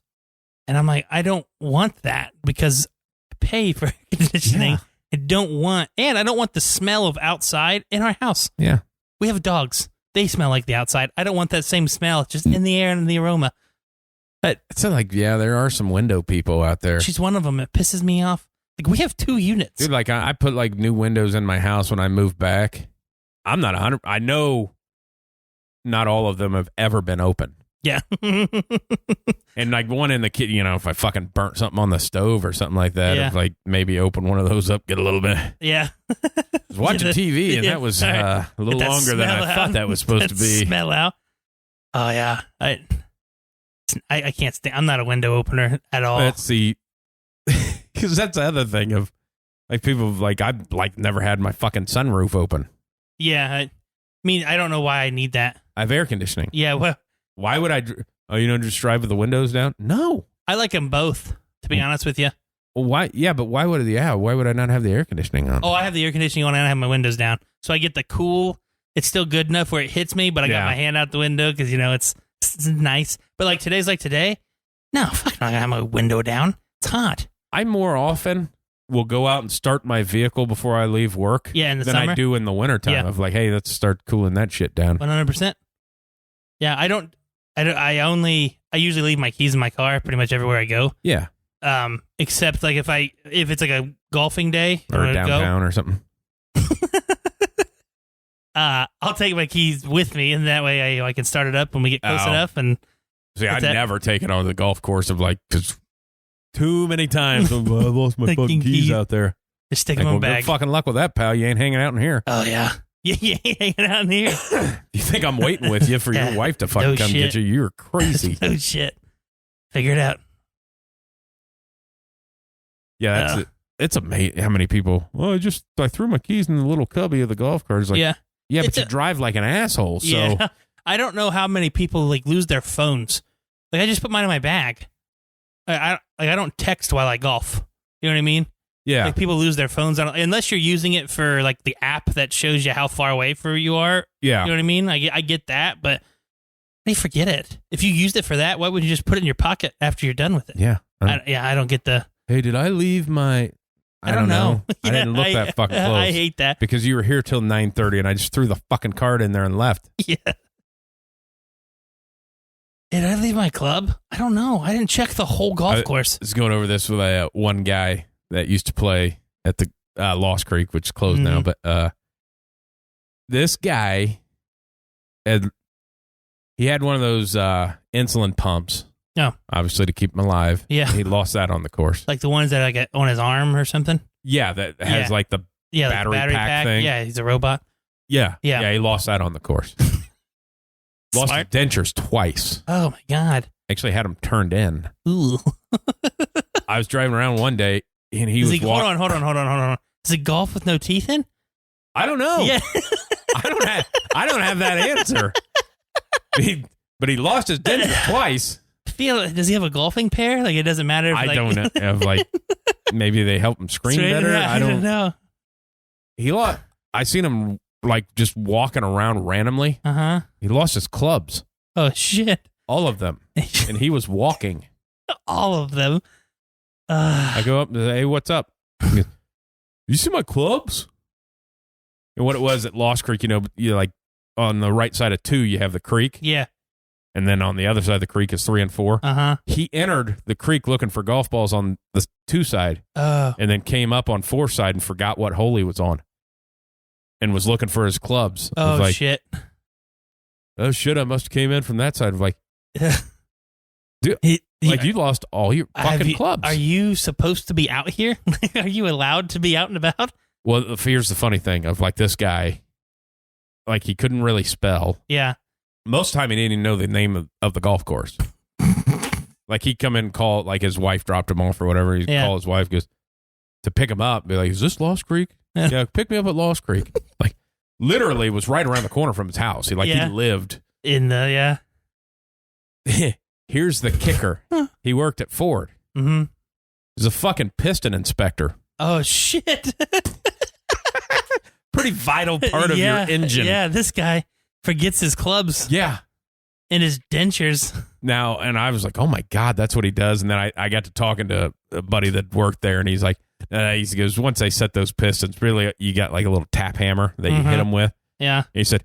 And I'm like, I don't want that because I pay for air conditioning. Yeah. I don't want the smell of outside in our house. Yeah. We have dogs. They smell like the outside. I don't want that same smell just in the air and the aroma. But it's like, there are some window people out there. She's one of them. It pisses me off. Like we have 2 units. Dude, like I put like new windows in my house when I moved back. I'm not 100. I know not all of them have ever been open. Yeah. And like one in the kit, if I fucking burnt something on the stove or something like that, if like maybe open one of those up, get a little bit. Yeah. I was watching TV and that was a little longer than I thought that was supposed to be. Smell out. Oh yeah. I can't stand. I'm not a window opener at all. That's because that's the other thing of like people like I've like never had my fucking sunroof open. Yeah, I mean I don't know why I need that. I have air conditioning. Yeah, well, why would I? Just drive with the windows down? No, I like them both. To be honest with you. Well, why? Yeah, but why would? Yeah, why would I not have the air conditioning on? Oh, I have the air conditioning on and I have my windows down, so I get the cool. It's still good enough where it hits me, but I got my hand out the window because it's nice. But like today's like today. No, fuck, I'm not gonna have my window down. It's hot. I more often will go out and start my vehicle before I leave work in the than summer? I do in the wintertime. Yeah. Of like, hey, let's start cooling that shit down. 100%. Yeah, I usually leave my keys in my car pretty much everywhere I go. Yeah. Except like if it's like a golfing day or downtown or something. I'll take my keys with me, and that way I can start it up when we get close enough. And see, I never take it on the golf course of like because too many times I lost my fucking keys out there. Just stick them in a bag. Good fucking luck with that, pal. You ain't hanging out in here. Oh yeah, you ain't hanging out in here. You think I'm waiting with you for your wife to fucking come get you? You're crazy. No shit. Figure it out. Yeah, that's it. It's amazing how many people. Well, I threw my keys in the little cubby of the golf cart. It's like, yeah, but you drive like an asshole. So yeah. I don't know how many people like lose their phones. Like I just put mine in my bag. I don't text while I golf. You know what I mean? Yeah. Like people lose their phones unless you're using it for like the app that shows you how far away you are. Yeah. You know what I mean? I get that, but they forget it. If you used it for that, why would you just put it in your pocket after you're done with it? Yeah. I don't get the. Hey, did I leave my? I don't know. Yeah, I didn't look that fucking close. I hate that because you were here till 9:30, and I just threw the fucking card in there and left. Yeah. Did I leave my club? I don't know. I didn't check the whole golf course. I was going over this with one guy that used to play at the Lost Creek, which is closed now. But this guy he had one of those insulin pumps. No, obviously to keep him alive. Yeah, he lost that on the course. Like the ones that I get on his arm or something. Yeah, that has like the battery pack thing. Yeah, he's a robot. Yeah. He lost that on the course. Lost his dentures twice. Oh my god! Actually, had them turned in. Ooh. I was driving around one day and he was hold on. Is it golf with no teeth in? I don't know. Yeah. I don't have that answer. But he lost his dentures twice. Does he have a golfing pair? Like it doesn't matter. I don't have maybe they help him scream better. I don't know. I seen him like just walking around randomly. He lost his clubs. Oh shit! All of them, and he was walking. All of them. I go up and say, "Hey, what's up?" He goes, you see my clubs? And what it was at Lost Creek, you like on the right side of 2, you have the creek. Yeah. And then on the other side of the creek is 3 and 4. He entered the creek looking for golf balls on the 2 side, and then came up on 4 side and forgot what hole he was on, and was looking for his clubs. Oh shit! Oh shit! I must have came in from that side. Like, dude, you lost all your fucking clubs. Are you supposed to be out here? Are you allowed to be out and about? Well, here's the funny thing of like this guy, like he couldn't really spell. Yeah. Most of the time, he didn't even know the name of the golf course. Like, he'd come in and call, like, his wife dropped him off or whatever. He'd call his wife, goes, to pick him up, be like, is this Lost Creek? Yeah, pick me up at Lost Creek. Like, literally was right around the corner from his house. He lived. In the, Here's the kicker. He worked at Ford. Mm-hmm. He's a fucking piston inspector. Oh, shit. Pretty vital part of your engine. Yeah, this guy forgets his clubs. Yeah. And his dentures. Now, and I was like, oh my God, that's what he does. And then I got to talking to a buddy that worked there, and he's like, he goes, once they set those pistons, really, you got like a little tap hammer that you hit them with. Yeah. And he said,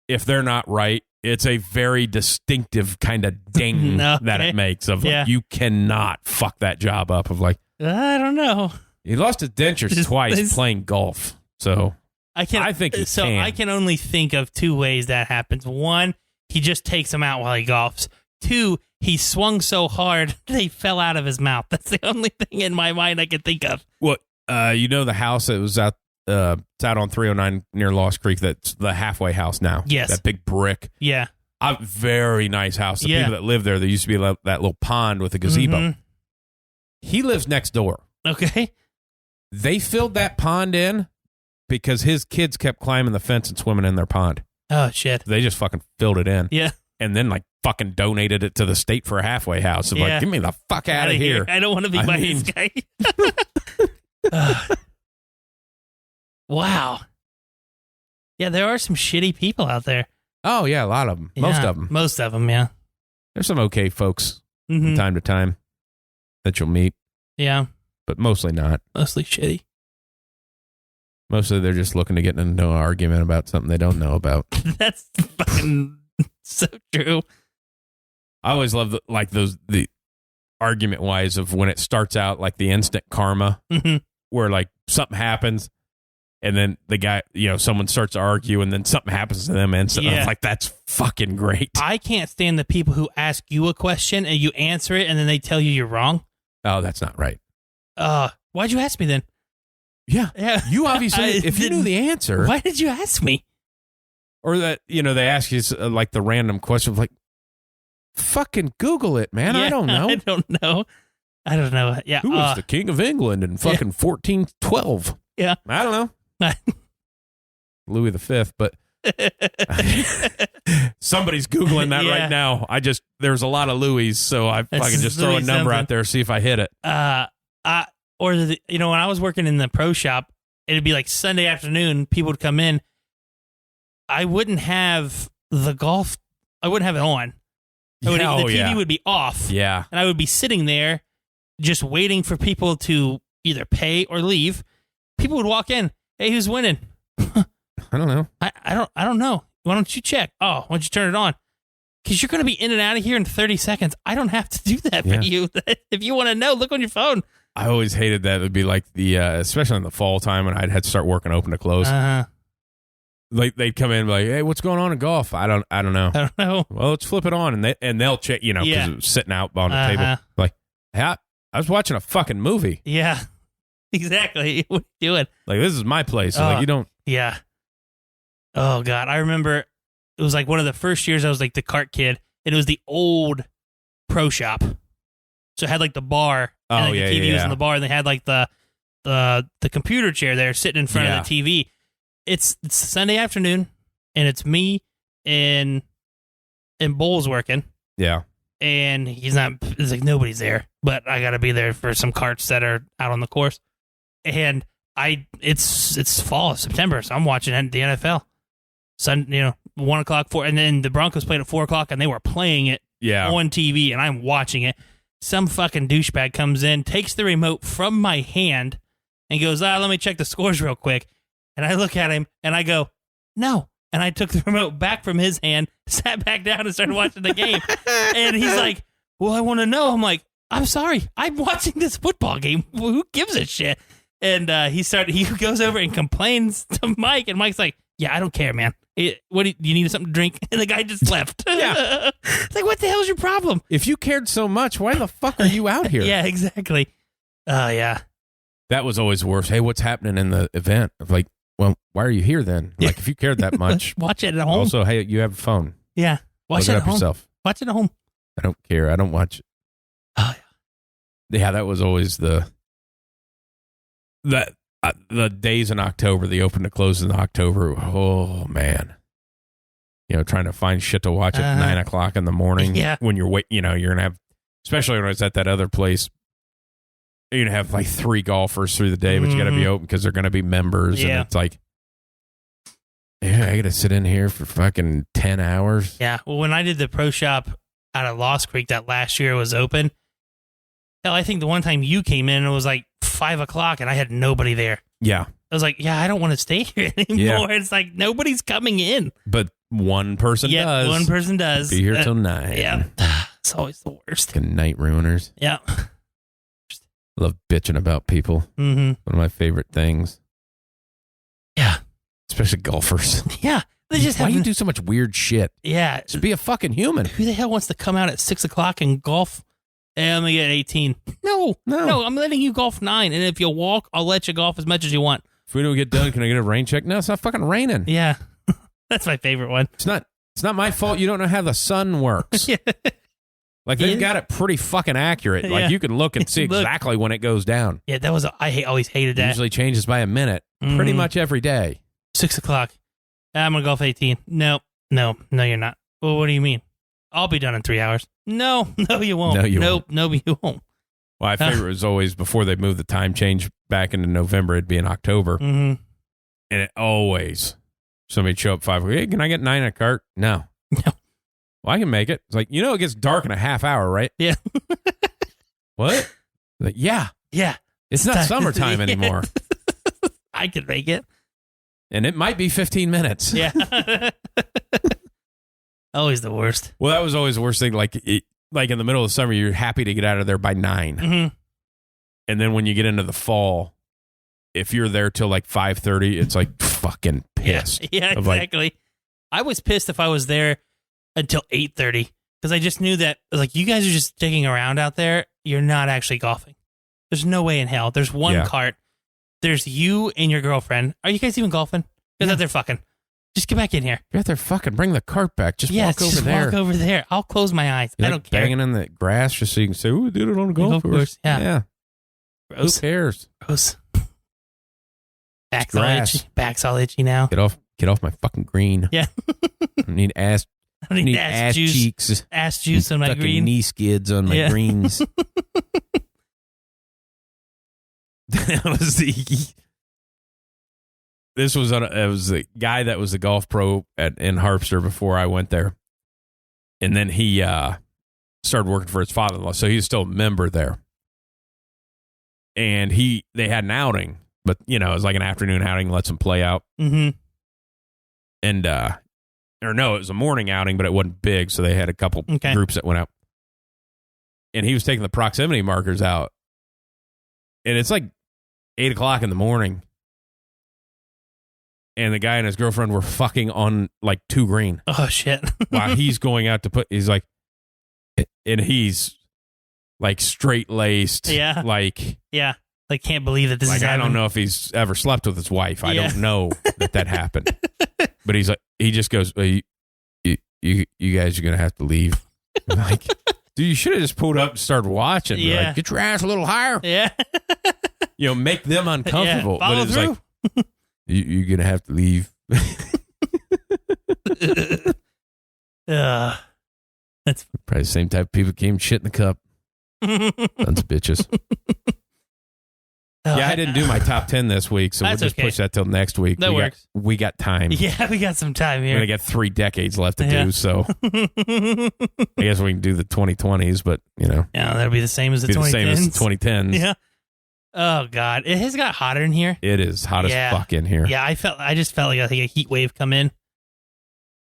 if they're not right, it's a very distinctive kind of ding that it makes of like, you cannot fuck that job up of like, I don't know. He lost his dentures twice playing golf. So I think he can. I can only think of 2 ways that happens. 1, he just takes them out while he golfs. 2, he swung so hard they fell out of his mouth. That's the only thing in my mind I can think of. Well, the house that was out, it's out on 309 near Lost Creek. That's the halfway house now. Yes, that big brick. Yeah, a very nice house. The people that live there, there used to be that little pond with a gazebo. Mm-hmm. He lives next door. Okay, they filled that pond in because his kids kept climbing the fence and swimming in their pond. Oh shit! They just fucking filled it in. Yeah. And then, like, fucking donated it to the state for a halfway house. So, like, get me the fuck out of here. I don't want to be by this guy. Wow. Yeah, there are some shitty people out there. Oh, yeah, a lot of them. Most of them. Most of them, yeah. There's some okay folks from time to time that you'll meet. Yeah. But mostly not. Mostly shitty. Mostly they're just looking to get into an argument about something they don't know about. That's fucking... so true. I always love the argument wise of when it starts out like the instant karma where like something happens and then the guy, someone starts to argue and then something happens to them instantly. Yeah. Like, that's fucking great. I can't stand the people who ask you a question and you answer it and then they tell you you're wrong. Oh, that's not right. Why'd you ask me then? Yeah. You obviously, if you knew the answer. Why did you ask me? Or that, they ask you like the random question of like, fucking Google it, man. Yeah, I don't know. I don't know. Yeah. Who was the king of England in fucking 1412? Yeah. I don't know. Louis V, but somebody's Googling that right now. There's a lot of Louis, so I can just throw a number out there, see if I hit it. When I was working in the pro shop, it'd be like Sunday afternoon, people would come in. I wouldn't have the golf. I wouldn't have it on. The TV would be off. Yeah. And I would be sitting there just waiting for people to either pay or leave. People would walk in. Hey, who's winning? I don't know. I don't know. Why don't you check? Oh, why don't you turn it on? Because you're going to be in and out of here in 30 seconds. I don't have to do that for you. If you want to know, look on your phone. I always hated that. It would be like especially in the fall time when I'd had to start working open to close. Like they'd come in and be like, hey, what's going on in golf? I don't know. I don't know. Well, let's flip it on. And they'll check, because it was sitting out on the table. Like, I was watching a fucking movie. Yeah, exactly. What are you doing? Like, this is my place. So like, you don't. Yeah. Oh, God. I remember it was like one of the first years I was like the cart kid, and it was the old pro shop. So it had like the bar, and the TV was in the bar, and they had like the computer chair there sitting in front of the TV. It's Sunday afternoon, and it's me and Bull's working. Yeah. And he's not, it's like nobody's there, but I got to be there for some carts that are out on the course. And it's fall, September, so I'm watching the NFL. 1 o'clock, and then the Broncos played at 4 o'clock, and they were playing it on TV, and I'm watching it. Some fucking douchebag comes in, takes the remote from my hand, and goes, let me check the scores real quick. And I look at him, and I go, no. And I took the remote back from his hand, sat back down, and started watching the game. And he's like, well, I want to know. I'm like, I'm sorry. I'm watching this football game. Who gives a shit? And he goes over and complains to Mike, and Mike's like, yeah, I don't care, man. Do you need something to drink? And the guy just left. Yeah. It's like, what the hell's your problem? If you cared so much, why the fuck are you out here? Yeah, exactly. Yeah. That was always worse. Hey, what's happening in the event? Like, well, why are you here then? Like, if you cared that much. Watch it at home. Also, hey, you have a phone. Yeah. Watch it at home. Yourself. Watch it at home. I don't care. I don't watch it. Oh, yeah. Yeah, that was always the days in October, the open to close in October. Oh, man. Trying to find shit to watch at 9 o'clock in the morning. Yeah. When you're you're going to have, especially when I was at that other place, you're going to have like 3 golfers through the day, but you got to be open because they're going to be members. Yeah. And it's like, I got to sit in here for fucking 10 hours. Yeah. Well, when I did the pro shop out of Lost Creek that last year was open, hell, I think the one time you came in, it was like 5 o'clock and I had nobody there. Yeah. I was like, I don't want to stay here anymore. Yeah. It's like nobody's coming in. But one person does. One person does. Be here till 9. Yeah. It's always the worst. Fucking night ruiners. Yeah. Love bitching about people. Mm-hmm. One of my favorite things. Yeah. Especially golfers. Yeah. They just Why do you do so much weird shit? Yeah. Just be a fucking human. Who the hell wants to come out at 6 o'clock and golf? Hey, I'm going to get 18. No. I'm letting you golf 9. And if you walk, I'll let you golf as much as you want. If we don't get done, can I get a rain check? No, it's not fucking raining. Yeah. That's my favorite one. It's not my fault you don't know how the sun works. Yeah. Like, they've got it pretty fucking accurate. Like, you can look and see exactly when it goes down. Yeah, that was, always hated that. It usually changes by a minute, pretty much every day. 6 o'clock. I'm going to golf 18. No, you're not. Well, what do you mean? I'll be done in 3 hours. No, you won't. No, you won't. No, you won't. Well, my favorite was always before they moved the time change back into November, it'd be in October. Mm-hmm. And it always, somebody'd show up 5 o'clock. Hey, can I get 9 in a cart? No. Well, I can make it. It's like, it gets dark in a half hour, right? Yeah. What? Like, yeah. Yeah. It's not summertime anymore. I could make it. And it might be 15 minutes. Yeah. Always the worst. Well, that was always the worst thing. Like in the middle of the summer, you're happy to get out of there by 9. Mm-hmm. And then when you get into the fall, if you're there till like 5:30, it's like fucking pissed. Yeah, exactly. I was pissed if I was there until 8:30 because I just knew that you guys are just sticking around out there. You're not actually golfing. There's no way in hell. There's one cart. There's you and your girlfriend. Are you guys even golfing? Because they're fucking. Just get back in here. Get there, fucking bring the cart back. Just walk over there. Walk over there. I'll close my eyes. I don't care. Banging in the grass just so you can say, "Ooh, did it on the golf course." Yeah. Gross. Who cares? Gross. Back's all itchy now. Get off my fucking green. Yeah. I need ass juice, cheeks. Ass juice on my green. Knee skids on my greens. That was it was the guy that was the golf pro in Harpster before I went there. And then he started working for his father-in-law. So he was still a member there. And they had an outing, but it was like an afternoon outing, lets them play out. Mm-hmm. And or no, it was a morning outing, but it wasn't big, so they had a couple groups that went out. And he was taking the proximity markers out. And it's like 8 o'clock in the morning. And the guy and his girlfriend were fucking on like 2 green. Oh, shit. While he's going out to he's like, and he's like straight laced. Yeah. Like, can't believe that this is happening. I don't know if he's ever slept with his wife. I don't know that happened. But he's like, he just goes, you guys are going to have to leave. I'm like, dude, you should have just pulled up and started watching. Yeah. Like, get your ass a little higher. Yeah. Make them uncomfortable. Yeah. Follow but it was through. like, you're going to have to leave. That's probably the same type of people came shit in the cup. Sons of bitches. I didn't do my top 10 this week, so we'll just push that till next week. That works. We got time. Yeah, we got some time here. We got 3 decades left to do, so I guess we can do the 2020s, but Yeah, that'll be the same as the 2010s. The same as the 2010s. Yeah. Oh God, it has got hotter in here. It is hot as fuck in here. Yeah, I just felt like I think a heat wave come in.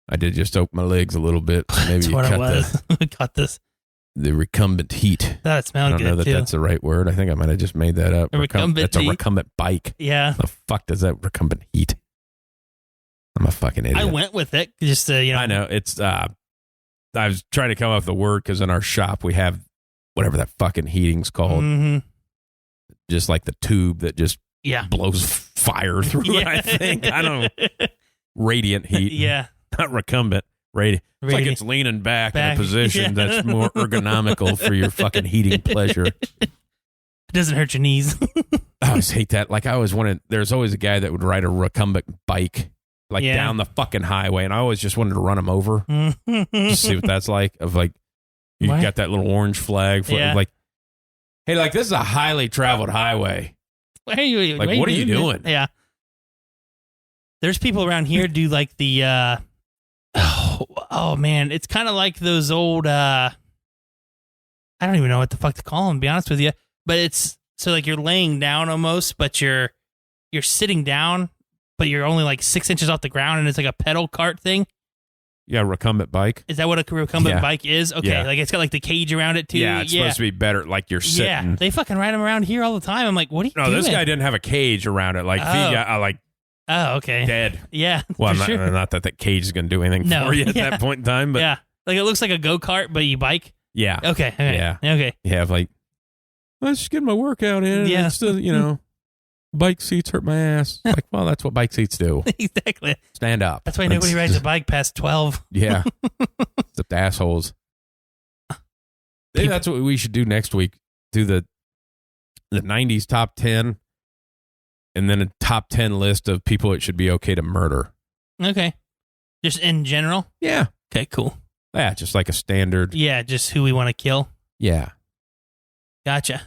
I did just open my legs a little bit. So maybe you cut this. The recumbent heat. That smelled good. I don't know that that's the right word. I think I might have just made that up. That's a recumbent bike. Yeah. The fuck does that recumbent heat? I'm a fucking idiot. I went with it just to, I know it's. I was trying to come up with the word because in our shop we have whatever that fucking heating's called. Mm-hmm. Just like the tube that just blows fire through it, I think. I don't know. Radiant heat. Yeah. Not recumbent. Radiant. It's like it's leaning back in a position that's more ergonomical for your fucking heating pleasure. It doesn't hurt your knees. I always hate that. Like I always wanted, there's always a guy that would ride a recumbent bike down the fucking highway, and I always just wanted to run him over. Just see what that's like. Of like, you got that little orange flag for like, hey, like this is a highly traveled highway. Why are you? Like, what are you doing? Yeah. There's people around here do like the. Oh man, it's kind of like those old. I don't even know what the fuck to call them. To be honest with you, but it's so like you're laying down almost, but you're sitting down, but you're only like 6 inches off the ground, and it's like a pedal cart thing. Yeah, recumbent bike. Is that what a recumbent bike is? Okay, like it's got like the cage around it too. Yeah, it's supposed to be better. Like you're sitting. Yeah, they fucking ride them around here all the time. I'm like, what are you doing? No, this guy didn't have a cage around it. Like he got like. Oh, okay. Dead. Yeah. Well, not that cage is going to do anything for you at that point in time, but like it looks like a go-kart, but you bike. Yeah. Okay. Yeah. Okay. You have like, let's just get my workout in. Yeah. It's bike seats hurt my ass. Like, well, that's what bike seats do. Exactly. Stand up. That's why nobody rides a bike past 12. Yeah. Except assholes. Maybe that's what we should do next week. Do the 90s top 10. And then a top 10 list of people it should be okay to murder. Okay. Just in general? Yeah. Okay, cool. Yeah, just like a standard. Yeah, just who we want to kill. Yeah. Gotcha.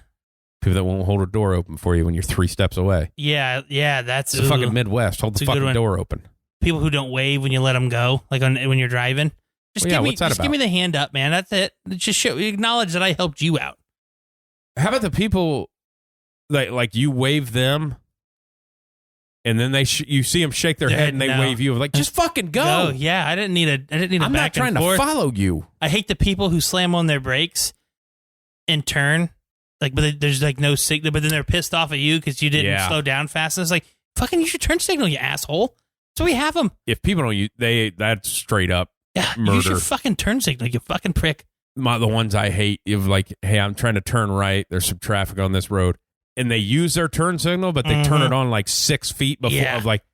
People that won't hold a door open for you when you're 3 steps away. Yeah, that's... It's the fucking Midwest. Hold the fucking door open. People who don't wave when you let them go, like when you're driving. Just give me the hand up, man. That's it. Just acknowledge that I helped you out. How about the people that, like, you wave them... And then you see them shake their head and they wave you like, just fucking go. Yeah, I didn't need a I'm not trying to follow you. I hate the people who slam on their brakes and turn, like, but there's like no signal, but then they're pissed off at you because you didn't slow down fast. And it's like, fucking use your turn signal, you asshole. So we have them. If people don't use, that's straight up murder. Use your fucking turn signal, you fucking prick. The ones I hate, you're like, hey, I'm trying to turn right. There's some traffic on this road. And they use their turn signal, but they turn it on like 6 feet before of like,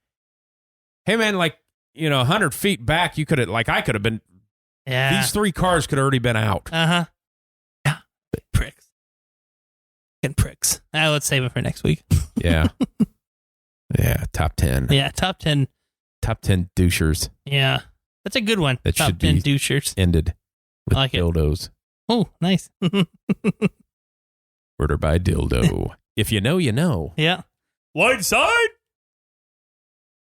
hey man, like 100 feet back, you could have, I could have been, these 3 cars could have already been out. Yeah. Pricks. Fucking pricks. Let's save it for next week. Yeah. Yeah, top 10. Yeah, top 10. Top 10 douchers. Yeah. That's a good one. That top should 10 be douchers. Ended with like dildos. Oh, nice. Murder by dildo. If you know, you know. Yeah. Wideside.